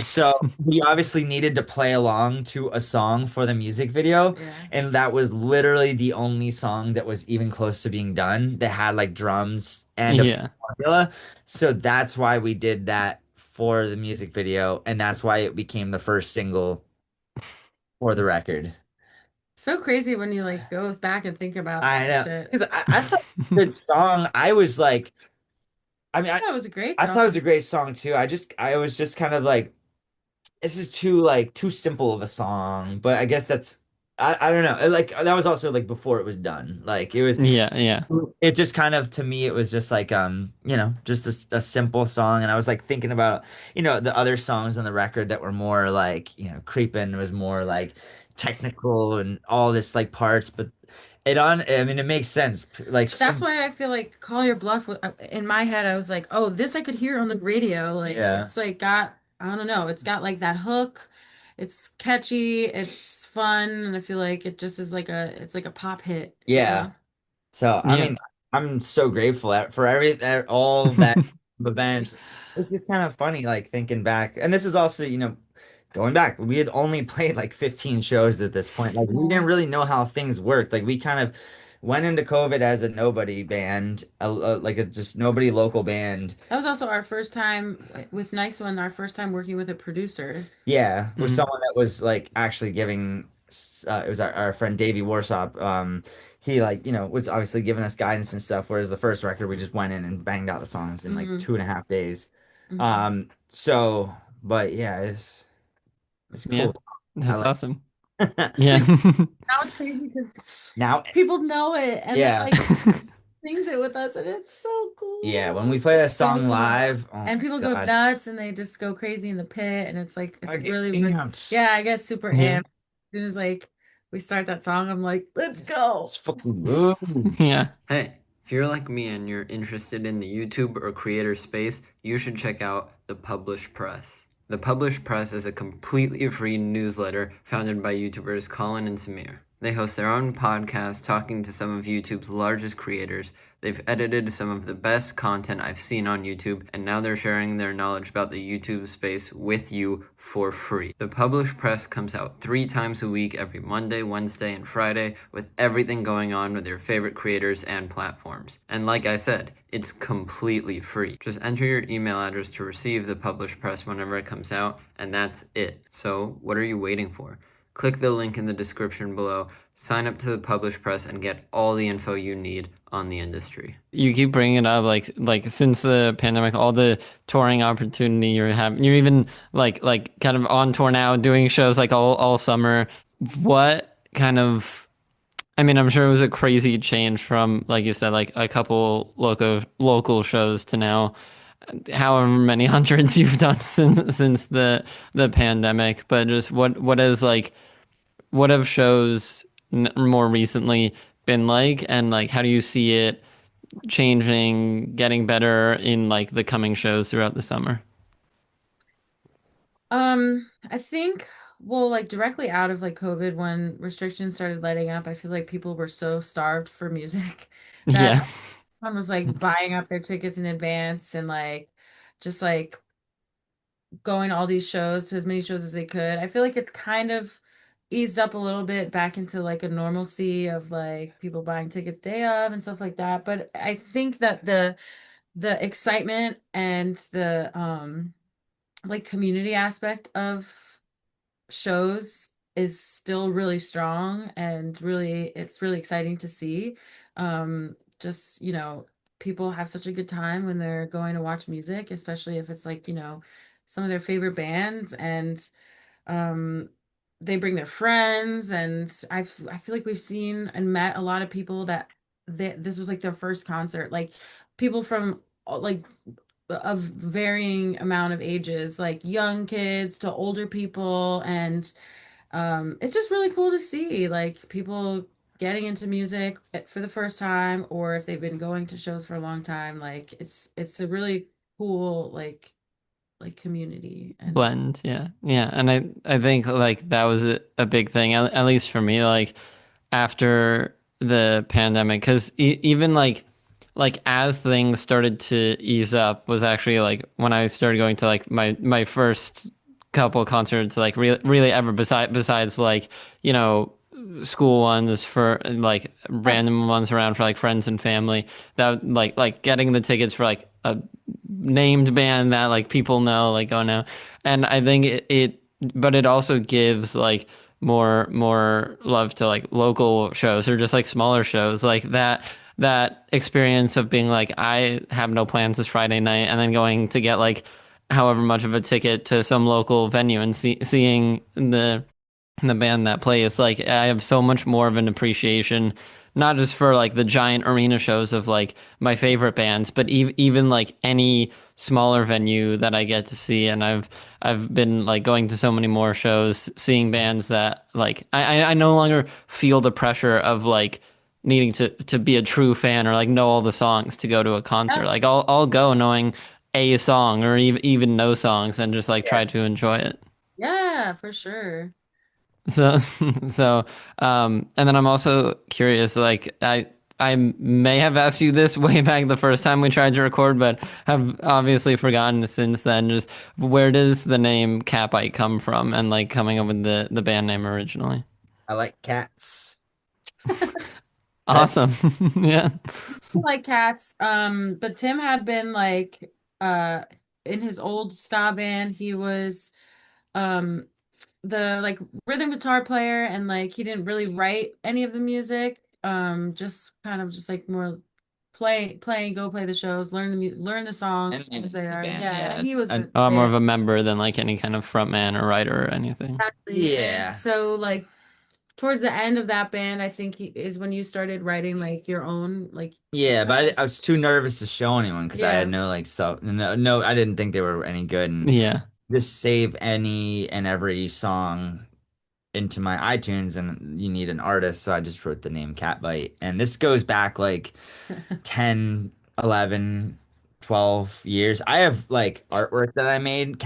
Speaker 1: So we obviously needed to play along to a song for the music video.
Speaker 2: Yeah.
Speaker 1: And that was literally the only song that was even close to being done that had like drums and a
Speaker 3: Yeah.
Speaker 1: formula. So that's why we did that for the music video. And that's why it became the first single for the record.
Speaker 2: So crazy when you like go back and think about
Speaker 1: I know.
Speaker 2: it.
Speaker 1: Because I thought it was a good song. I was like, I mean,
Speaker 2: I thought it was a great
Speaker 1: I thought it
Speaker 2: song.
Speaker 1: was a great song too. I was just kind of like, this is too simple of a song. But I guess that's, I don't know. Like that was also like before it was done. Like
Speaker 3: Yeah. Yeah.
Speaker 1: it just kind of, to me, it was just like, just a simple song. And I was like thinking about, the other songs on the record that were more like, Creepin' was more like technical and all this like parts, but I mean, it makes sense. Like,
Speaker 2: But that's why I feel like Call Your Bluff in my head I was like, "Oh, this I could hear on the radio." Like
Speaker 1: yeah,
Speaker 2: it's like got I don't know, it's got like that hook. It's catchy, it's fun, and I feel like it just is like it's like a pop hit, you
Speaker 1: yeah.
Speaker 2: know?
Speaker 1: So, I
Speaker 3: Yeah.
Speaker 1: mean, I'm so grateful for all that events. It's just kind of funny, like thinking back. And this is also, going back, we had only played like 15 shows at this point. Like, we didn't
Speaker 2: Yeah.
Speaker 1: really know how things worked. Like, we kind of went into COVID as a nobody band, like a just nobody local band.
Speaker 2: That was also our first time with Nice One, our first time working with a producer.
Speaker 1: Yeah, with
Speaker 3: Mhm.
Speaker 1: someone that was like actually giving, it was our friend Davey Warsop. He like, was obviously giving us guidance and stuff. Whereas the first record, we just went in and banged out the songs in like
Speaker 2: Hmm
Speaker 1: 2.5 days.
Speaker 2: hmm
Speaker 1: So, but yeah, it's
Speaker 3: Yeah.
Speaker 1: cool. I
Speaker 3: That's
Speaker 1: like
Speaker 3: awesome.
Speaker 1: it.
Speaker 3: Yeah.
Speaker 2: Now it's crazy because
Speaker 1: Now,
Speaker 2: people know it and then
Speaker 1: yeah,
Speaker 2: like sings it with us, and it's so
Speaker 1: yeah, when
Speaker 2: cool.
Speaker 1: we play a
Speaker 2: It's so
Speaker 1: song
Speaker 2: cool.
Speaker 1: live, oh
Speaker 2: And
Speaker 1: my
Speaker 2: people go
Speaker 1: God,
Speaker 2: nuts and they just go crazy in the pit, and it's like
Speaker 1: I
Speaker 2: it's
Speaker 1: get
Speaker 2: really like
Speaker 1: amped.
Speaker 2: yeah, I guess super
Speaker 3: Yeah.
Speaker 2: amped. It was like we start that song, I'm like, let's go.
Speaker 1: Let's fucking move.
Speaker 3: Yeah. Hey, if you're like me and you're interested in the YouTube or creator space, you should check out The Published Press. The Published Press is a completely free newsletter founded by YouTubers Colin and Samir. They host their own podcast talking to some of YouTube's largest creators. They've edited some of the best content I've seen on YouTube, and now they're sharing their knowledge about the YouTube space with you for free. The Published Press comes out 3 times a week, every Monday, Wednesday, and Friday, with everything going on with your favorite creators and platforms. And like I said, it's completely free. Just enter your email address to receive the Published Press whenever it comes out, and that's it. So what are you waiting for? Click the link in the description below, sign up to the Published Press, and get all the info you need on the industry. You keep bringing it up, like since the pandemic, all the touring opportunity you're having. You're even like kind of on tour now, doing shows like all summer. What kind of? I mean, I'm sure it was a crazy change from, like you said, like a couple local shows to now however many hundreds you've done since the pandemic. But just what have shows more recently been like, and like how do you see it changing, getting better in like the coming shows throughout the summer?
Speaker 2: I think, well, like directly out of like COVID, when restrictions started letting up, I feel like people were so starved for music that
Speaker 3: Yeah.
Speaker 2: everyone was like buying up their tickets in advance and like just like going to all these shows, to as many shows as they could. I feel like it's kind of eased up a little bit back into like a normalcy of like people buying tickets day of and stuff like that. But I think that the excitement and the like community aspect of shows is still really strong, and really it's really exciting to see. Just, people have such a good time when they're going to watch music, especially if it's like, some of their favorite bands, and um they bring their friends, and I feel like we've seen and met a lot of people that this was like their first concert, like people from like of varying amount of ages, like young kids to older people, and it's just really cool to see like people getting into music for the first time, or if they've been going to shows for a long time. Like it's a really cool like community. And
Speaker 3: Blend, yeah, yeah, and I think like that was a big thing, at least for me, like after the pandemic, because even like as things started to ease up was actually like when I started going to like my first couple concerts, like really ever, besides like you know school ones, for like random ones around for like friends and family, that like getting the tickets for like a named band that like people know, like, oh no. And I think but it also gives like more love to like local shows or just like smaller shows, like that experience of being like, I have no plans this Friday night, and then going to get like however much of a ticket to some local venue and seeing the band that plays. Like I have so much more of an appreciation, not just for like the giant arena shows of like my favorite bands, but even like any smaller venue that I get to see. And I've been like going to so many more shows, seeing bands that like I no longer feel the pressure of like needing to be a true fan or like know all the songs to go to a concert. Like I'll go knowing a song or even no songs, and just like try to enjoy it.
Speaker 2: yeah, for sure.
Speaker 3: So, and then I'm also curious, like I may have asked you this way back the first time we tried to record, but have obviously forgotten since then. Just where does the name Catbite come from, and like coming up with the band name originally?
Speaker 1: I like cats.
Speaker 3: Awesome. Yeah.
Speaker 2: Like cats. But Tim had been like uh in his old ska band, he was um the like rhythm guitar player, and like he didn't really write any of the music. Just kind of just like more go play the shows, learn the songs
Speaker 1: And
Speaker 2: as they
Speaker 1: the
Speaker 2: are.
Speaker 1: band,
Speaker 2: Yeah,
Speaker 1: yeah.
Speaker 2: and he was
Speaker 1: And
Speaker 3: More
Speaker 2: very
Speaker 3: of a member than like any kind of frontman or writer or anything.
Speaker 2: exactly. And
Speaker 1: yeah.
Speaker 2: so like towards the end of that band, I think is when you started writing like your own like
Speaker 1: Yeah, but I was too nervous to show anyone because I had
Speaker 2: yeah.
Speaker 1: no like stuff. No, I didn't think they were any good, and
Speaker 3: Yeah.
Speaker 1: just save any and every song into my iTunes and you need an artist, so I just wrote the name Catbite. And this goes back like 10, 11, 12 years. I have like artwork that I made,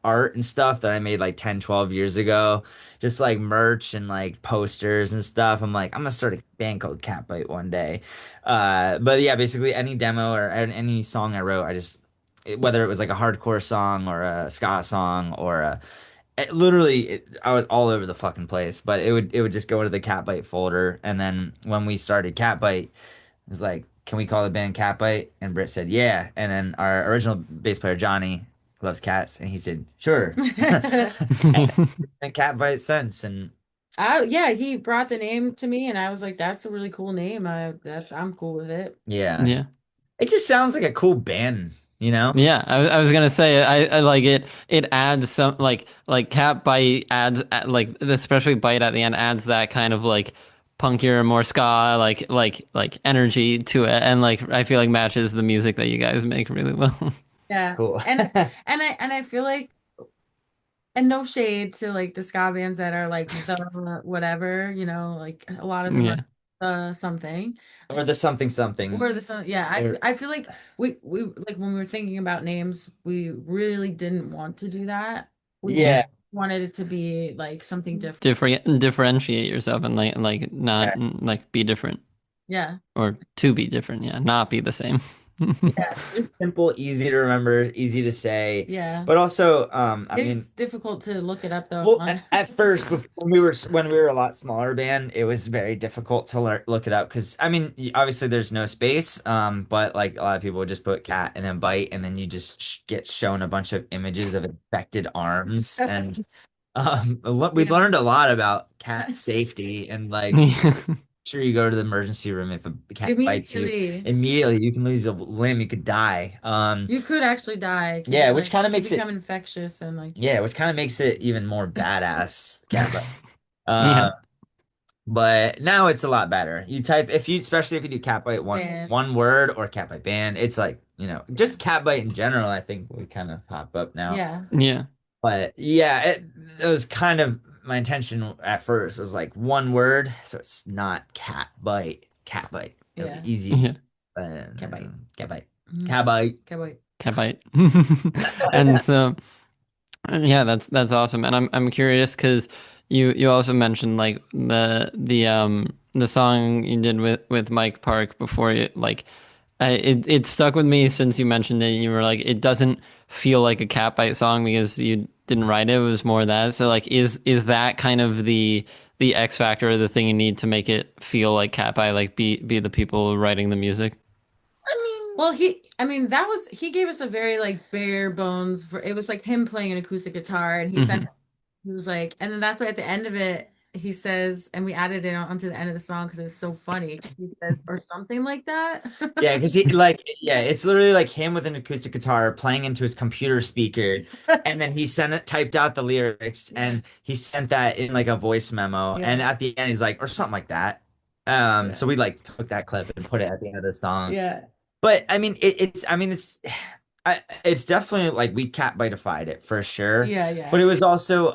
Speaker 1: art and stuff that I made like 10, 12 years ago. Just like merch and like posters and stuff. I'm like, I'm gonna start a band called Catbite one day. But yeah, basically any demo or any song I wrote, whether it was like a hardcore song or a ska song or I was all over the fucking place, but it would just go into the Catbite folder. And then when we started Catbite, it was like, can we call the band Catbite? And Britt said, yeah. And then our original bass player Johnny loves cats, and he said, sure. And Catbite since, and
Speaker 2: Yeah, he brought the name to me, and I was like, "That's a really cool name. I'm cool with it."
Speaker 1: yeah,
Speaker 3: Yeah.
Speaker 1: it just sounds like a cool band, you know?
Speaker 3: Yeah, I was gonna say I like it. It adds some like cat bite adds like especially bite at the end adds that kind of like punkier, more ska like energy to it, and like I feel like matches the music that you guys make really well.
Speaker 2: Yeah,
Speaker 1: Cool.
Speaker 2: and I feel like, and no shade to like the ska bands that are like the whatever, like a lot of them are
Speaker 3: Yeah,
Speaker 2: the something.
Speaker 1: Or the something something.
Speaker 2: Or the sun, yeah. I feel like we like when we were thinking about names, we really didn't want to do that. We
Speaker 3: yeah.
Speaker 1: Yeah.
Speaker 2: wanted it to be like something different.
Speaker 3: Differentiate yourself and like not like be different
Speaker 2: Yeah,
Speaker 3: or to be different. Yeah, not be the same.
Speaker 1: Yeah, it's simple, easy to remember, easy to say,
Speaker 2: yeah.
Speaker 1: but also, I
Speaker 2: It's
Speaker 1: mean,
Speaker 2: difficult to look it up though.
Speaker 1: well, at first, when we were a lot smaller band, it was very difficult to look it up because I mean, obviously there's no space, but like a lot of people would just put cat and then bite, and then you just get shown a bunch of images of infected arms, and we
Speaker 2: Yeah.
Speaker 1: learned a lot about cat safety and like sure you go to the emergency room if a cat bites you
Speaker 2: Immediately,
Speaker 1: immediately you can lose a limb, you could die.
Speaker 2: you could actually die.
Speaker 1: Yeah, which kind of
Speaker 2: It could
Speaker 1: makes it
Speaker 2: become infectious and like
Speaker 1: yeah, which kind of makes it even more badass cat bite. uh
Speaker 3: Yeah,
Speaker 1: but now it's a lot better. You type if you especially if you do cat bite
Speaker 2: band.
Speaker 1: one word or cat bite band, it's like just cat bite in general. I think we kind of pop up now.
Speaker 2: Yeah,
Speaker 3: yeah,
Speaker 1: But yeah, it was kind of my intention at first was like one word, so it's not cat bite. It'll
Speaker 2: yeah.
Speaker 1: be easy.
Speaker 3: yeah.
Speaker 2: Cat bite.
Speaker 1: Cat bite,
Speaker 2: Mhm.
Speaker 1: cat bite.
Speaker 2: Okay, wait.
Speaker 3: Cat bite. And so yeah, that's awesome. And I'm curious because you also mentioned like the song you did with Mike Park before you like it stuck with me since you mentioned it. You were like it doesn't feel like a Catbite song because you didn't write it. It was more that. So like is that kind of the X factor or the thing you need to make it feel like Catbite, like be the people writing the music?
Speaker 2: Well, he gave us a very like bare bones for it was like him playing an acoustic guitar and
Speaker 3: Hmm.
Speaker 2: he was like, and then that's why at the end of it he says, and we added it onto the end of the song because it was so funny. He says, or something like that.
Speaker 1: Yeah, because he like yeah, it's literally like him with an acoustic guitar playing into his computer speaker, and then he sent it typed out the lyrics and he sent that in like a voice memo, and
Speaker 2: Yeah.
Speaker 1: at the end he's like or something like that.
Speaker 2: Yeah.
Speaker 1: So we like took that clip and put it at the end of the song.
Speaker 2: Yeah.
Speaker 1: But I mean, it's definitely like we catbitified it for sure.
Speaker 2: Yeah. Yeah.
Speaker 1: But it was also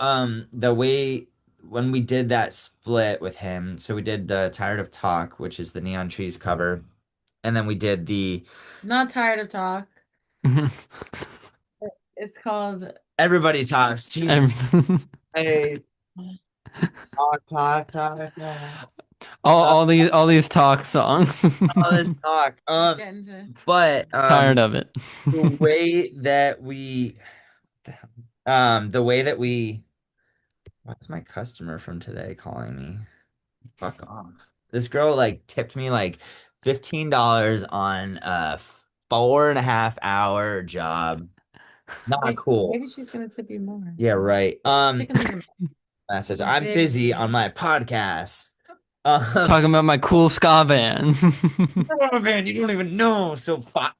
Speaker 1: the way when we did that split with him. So we did the Tired of Talk, which is the Neon Trees cover, and then we did the
Speaker 2: Not tired of talk. It's called
Speaker 1: Everybody Talks. Jesus
Speaker 3: Um,
Speaker 1: Christ. Talk, talk, talk, talk.
Speaker 3: all these talk songs.
Speaker 1: All this talk.
Speaker 2: Get into
Speaker 1: But
Speaker 3: Tired of it.
Speaker 1: the way that we the way that we what's my customer from today calling me? Fuck off. This girl like tipped me like $15 on a 4.5 hour job. Not cool.
Speaker 2: maybe she's gonna tip you more.
Speaker 1: Yeah, right.
Speaker 2: She can leave
Speaker 1: Message.
Speaker 2: a
Speaker 1: I'm
Speaker 2: big
Speaker 1: busy
Speaker 2: tip.
Speaker 1: on my podcast.
Speaker 3: Talking about my cool ska band.
Speaker 1: Oh man, you don't even know.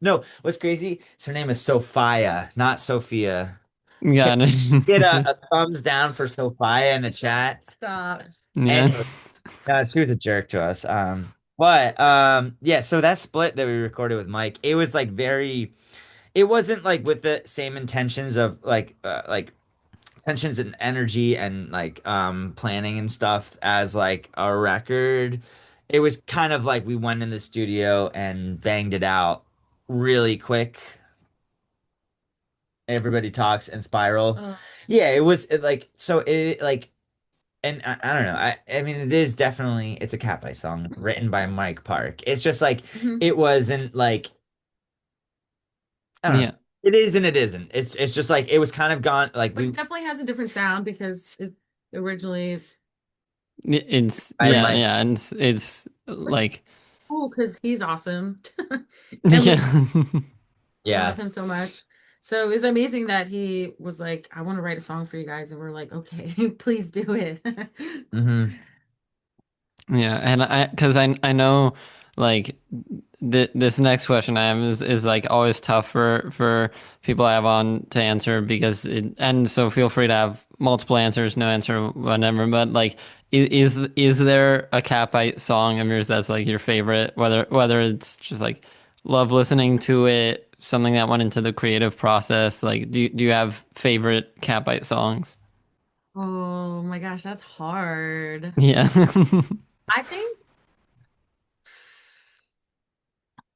Speaker 1: No, what's crazy? Is her name is Sophia, not Sophia. Can
Speaker 3: Got
Speaker 1: you get
Speaker 3: it.
Speaker 1: a thumbs down for Sophia in the chat?
Speaker 2: Stop.
Speaker 3: Yeah.
Speaker 1: Anyway, no, she was a jerk to us. But yeah, so that split that we recorded with Mike, it was like it wasn't like with the same intentions of like tensions and energy and like planning and stuff as like a record. It was kind of like we went in the studio and banged it out really quick. Everybody talks and spiral.
Speaker 2: Oh.
Speaker 1: Yeah, it was like so it like and I don't know. I mean it is definitely it's a Catbite song written by Mike Park. It's just like
Speaker 2: Mhm.
Speaker 1: it wasn't like I don't know.
Speaker 3: Yeah.
Speaker 1: It is and it isn't. It's just like it was kind of gone like
Speaker 2: But it
Speaker 1: we
Speaker 2: definitely has a different sound because it originally is
Speaker 3: It's
Speaker 1: by
Speaker 3: yeah,
Speaker 1: Mike.
Speaker 3: yeah, and it's like
Speaker 2: cool because he's awesome. And we
Speaker 3: yeah.
Speaker 1: Yeah.
Speaker 2: love him so much. So it was amazing that he was like, I want to write a song for you guys. And we're like, okay, please do it.
Speaker 1: Hmm.
Speaker 3: Yeah, and because I know like this next question I have is like always tough for people I have on to answer because and so feel free to have multiple answers, no answer, whatever. But like, is there a Catbite song of yours that's like your favorite? Whether it's just like love listening to it, something that went into the creative process. Like, do you have favorite Catbite songs?
Speaker 2: Oh my gosh, that's hard.
Speaker 3: Yeah.
Speaker 2: I think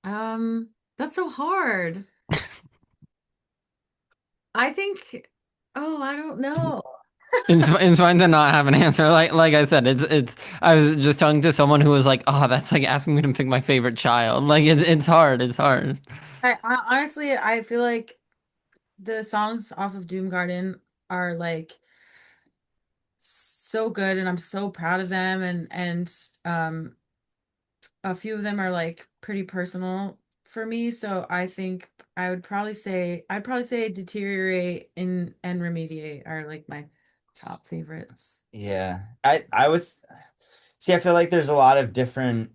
Speaker 2: that's so hard. I think I don't know.
Speaker 3: It's fine to not have an answer. Like I said, it's. I was just talking to someone who was like, "Oh, that's like asking me to pick my favorite child." Like it's hard. It's hard.
Speaker 2: I honestly I feel like the songs off of Doom Garden are like so good and I'm so proud of them and a few of them are like pretty personal for me. So I think I'd probably say deteriorate and remediate are like my top favorites.
Speaker 1: Yeah. I was see, I feel like there's a lot of different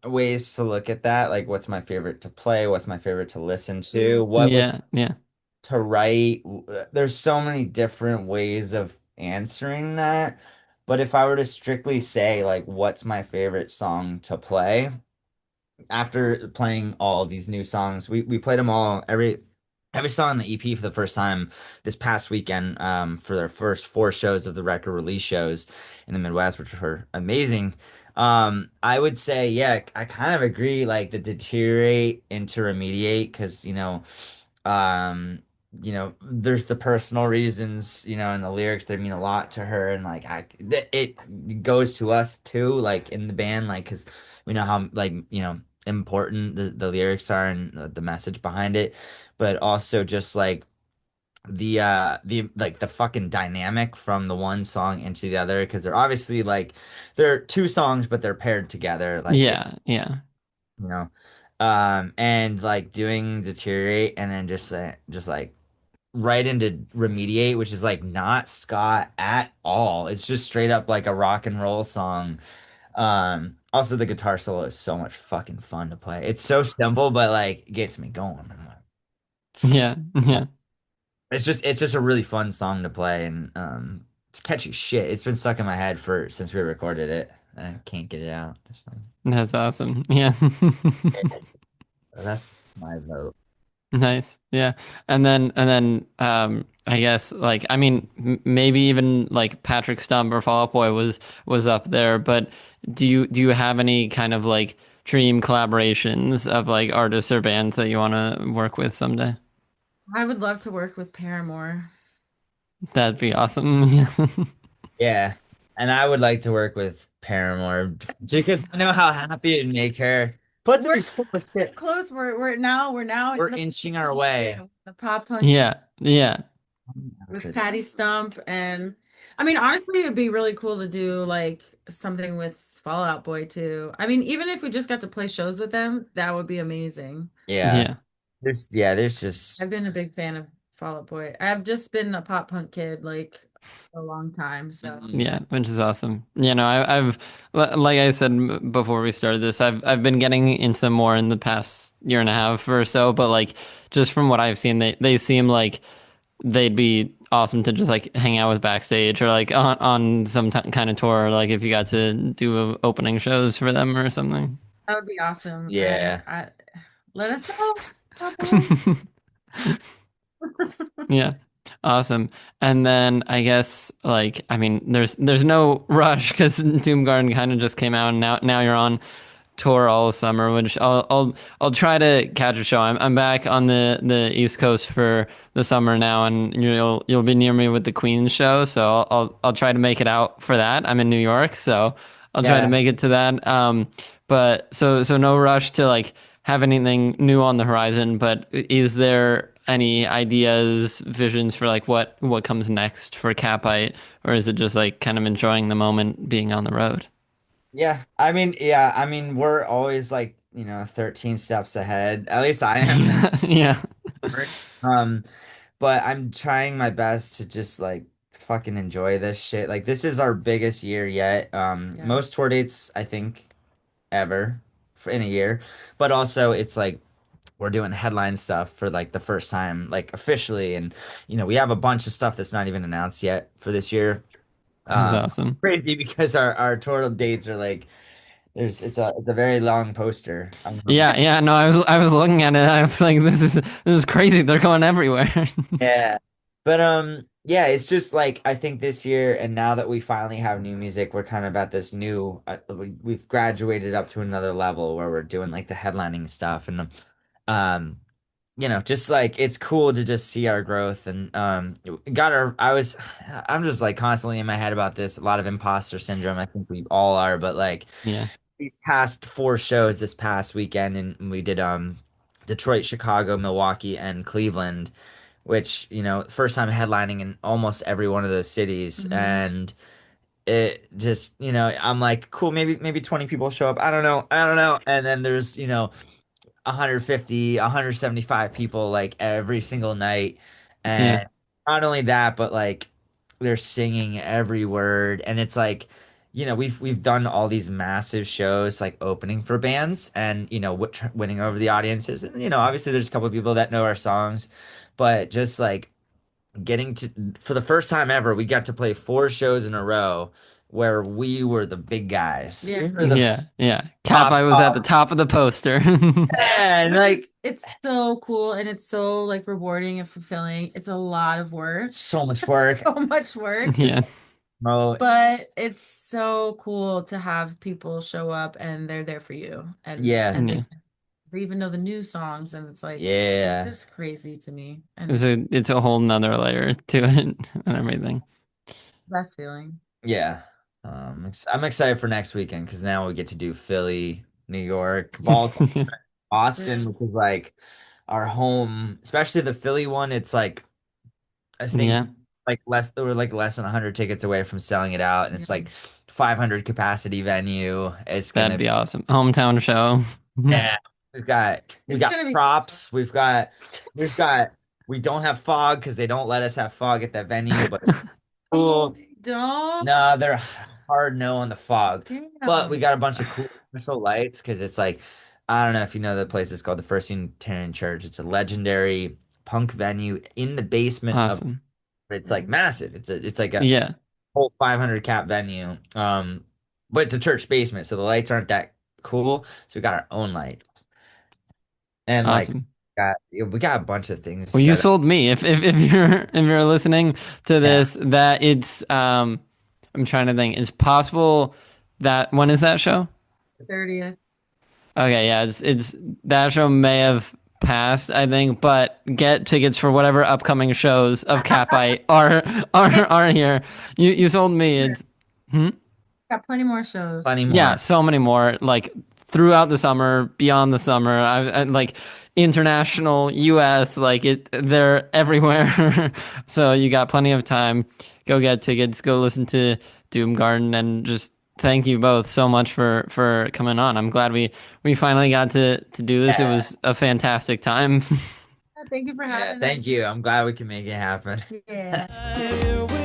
Speaker 1: ways to look at that. Like what's my favorite to play, what's my favorite to listen to, what was
Speaker 3: Yeah, yeah,
Speaker 1: to write. There's so many different ways of answering that. But if I were to strictly say like what's my favorite song to play, after playing all these new songs, we played them all every song on the EP for the first time this past weekend for their first four shows of the record release shows in the Midwest, which were amazing. I would say, yeah, I kind of agree, like the deteriorate into remediate, because um, there's the personal reasons, and the lyrics they mean a lot to her, and like it goes to us too, like in the band, like because we know how like important the lyrics are and the message behind it, but also just like the like the fucking dynamic from the one song into the other because they're obviously like they're two songs but they're paired together like they
Speaker 3: yeah, yeah,
Speaker 1: you know and like doing deteriorate and then just like right into remediate, which is like not ska at all. It's just straight up like a rock and roll song. Also the guitar solo is so much fucking fun to play. It's so simple but like gets me going. I'm like,
Speaker 3: yeah, yeah.
Speaker 1: it's just a really fun song to play, and it's catchy shit. It's been stuck in my head for since we recorded it. I can't get it out.
Speaker 3: That's awesome. Yeah.
Speaker 1: So that's my vote.
Speaker 3: Nice. Yeah. And then I guess like I mean maybe even like Patrick Stump or Fall Out Boy was up there, but do you have any kind of like dream collaborations of like artists or bands that you want to work with someday?
Speaker 2: I would love to work with Paramore.
Speaker 3: That'd be awesome. Yeah.
Speaker 1: Yeah. And I would like to work with Paramore because I know how happy it'd make her. Plus, it'd
Speaker 2: We're
Speaker 1: be cool as shit.
Speaker 2: close. We're now
Speaker 1: We're
Speaker 2: in
Speaker 1: inching our way.
Speaker 2: the pop punk
Speaker 3: Yeah. Yeah.
Speaker 2: with Patty Stump and I mean honestly it would be really cool to do like something with Fall Out Boy too. I mean even if we just got to play shows with them, that would be amazing.
Speaker 1: Yeah.
Speaker 3: Yeah.
Speaker 1: There's just
Speaker 2: I've been a big fan of Fall Out Boy. I've just been a pop punk kid like a long time, so
Speaker 3: Yeah, which is awesome. You know, like I said before we started this, I've been getting into them more in the past year and a half or so, but like just from what I've seen, they seem like they'd be awesome to just like hang out with backstage or like on some kind of tour, like if you got to do opening shows for them or something.
Speaker 2: that would be awesome.
Speaker 1: yeah.
Speaker 2: Let us know. Pop punk.
Speaker 3: Yeah. Awesome. And then I guess like I mean there's no rush because Doom Garden kind of just came out and now you're on tour all summer, which I'll try to catch a show. I'm back on the East Coast for the summer now, and you'll be near me with the Queen show, so I'll try to make it out for that. I'm in New York, so I'll try to
Speaker 1: Yeah.
Speaker 3: make it to that. But so no rush to like have anything new on the horizon. But is there any ideas, visions for like what comes next for Catbite, or is it just like kind of enjoying the moment being on the road?
Speaker 1: Yeah. I mean, we're always like, 13 steps ahead. At least I am.
Speaker 3: Yeah.
Speaker 1: Um, but I'm trying my best to just like fucking enjoy this shit. Like this is our biggest year yet.
Speaker 2: Yeah.
Speaker 1: Most tour dates I think ever for in a year. But also it's like we're doing headline stuff for like the first time, like officially, and we have a bunch of stuff that's not even announced yet for this year.
Speaker 3: That's
Speaker 1: Um,
Speaker 3: awesome.
Speaker 1: Crazy because our tour dates are like it's a very long poster.
Speaker 3: Yeah, yeah. No, I was looking at it. I was like, this is crazy. They're going everywhere.
Speaker 1: Yeah. But yeah, it's just like I think this year and now that we finally have new music, we're kind of at this new we've graduated up to another level where we're doing like the headlining stuff and um just like it's cool to just see our growth and got our I'm just like constantly in my head about this, a lot of imposter syndrome. I think we all are, but like
Speaker 3: Yeah,
Speaker 1: these past four shows this past weekend and we did Detroit, Chicago, Milwaukee, and Cleveland, which, first time headlining in almost every one of those cities.
Speaker 2: Mhm.
Speaker 1: And it just, I'm like, cool, maybe 20 people show up. I don't know. I don't know. And then there's, 150, 175 people like every single night.
Speaker 3: yeah,
Speaker 1: And not only that, but like they're singing every word. And it's like, we've done all these massive shows like opening for bands and, winning over the audiences. And, obviously there's a couple of people that know our songs, but just like getting to, for the first time ever, we got to play four shows in a row where we were the big guys.
Speaker 2: Yeah.
Speaker 1: We were the
Speaker 3: yeah, yeah.
Speaker 1: top
Speaker 3: Catbite was at the
Speaker 1: dog.
Speaker 3: top of the poster.
Speaker 1: And like,
Speaker 2: It's so cool and it's so like rewarding and fulfilling. It's a lot of work,
Speaker 1: so much work.
Speaker 2: so much work,
Speaker 3: Yeah,
Speaker 1: Oh,
Speaker 2: but it's so cool to have people show up and they're there for you
Speaker 1: yeah,
Speaker 2: and
Speaker 3: yeah.
Speaker 2: they even know the new songs and it's like it's
Speaker 1: yeah,
Speaker 2: just crazy to me
Speaker 3: It's
Speaker 2: and
Speaker 3: a whole nother layer to it and everything.
Speaker 2: best feeling.
Speaker 1: yeah. I'm excited for next weekend because now we get to do Philly, New York, Baltimore, Austin, which is like our home, especially the Philly one. It's like I think
Speaker 3: Yeah,
Speaker 1: like we're like less than 100 tickets away from selling it out, and
Speaker 2: Yeah.
Speaker 1: it's like 500 capacity venue. It's
Speaker 3: that'd
Speaker 1: gonna
Speaker 3: be awesome. Hometown show.
Speaker 1: Yeah, we
Speaker 2: It's
Speaker 1: got
Speaker 2: gonna be
Speaker 1: props. We've got we don't have fog because they don't let us have fog at that venue, but cool.
Speaker 2: don't
Speaker 1: No, they're hard no on the fog. But we
Speaker 2: damn.
Speaker 1: got a bunch of cool special lights because it's like I don't know if you know the place is called the First Unitarian Church. It's a legendary punk venue in the basement of
Speaker 3: Awesome.
Speaker 1: it's like massive. It's like a
Speaker 3: Yeah,
Speaker 1: whole 500 cap venue. But it's a church basement, so the lights aren't that cool. So we got our own lights. And like
Speaker 3: awesome.
Speaker 1: we got a bunch of things
Speaker 3: Well, you
Speaker 1: set up.
Speaker 3: sold me. If you're listening to
Speaker 1: Yeah.
Speaker 3: this, that it's I'm trying to think. It's possible that when is that show?
Speaker 2: 30th.
Speaker 3: Okay, yeah, it's that show may have passed, I think, but get tickets for whatever upcoming shows of Catbite are here. You sold me. It's hmm?
Speaker 2: Got plenty more shows.
Speaker 1: Plenty
Speaker 3: Yeah,
Speaker 1: more.
Speaker 3: so many more like throughout the summer, beyond the summer. I like international, US, like they're everywhere. So you got plenty of time. Go get tickets, go listen to Doom Garden and just thank you both so much for coming on. I'm glad we finally got to do this. It
Speaker 1: Yeah.
Speaker 3: was a fantastic time.
Speaker 2: Thank you for
Speaker 1: Yeah,
Speaker 2: having
Speaker 1: thank you.
Speaker 2: us.
Speaker 1: I'm glad we can make it happen.
Speaker 2: Yeah.
Speaker 4: I will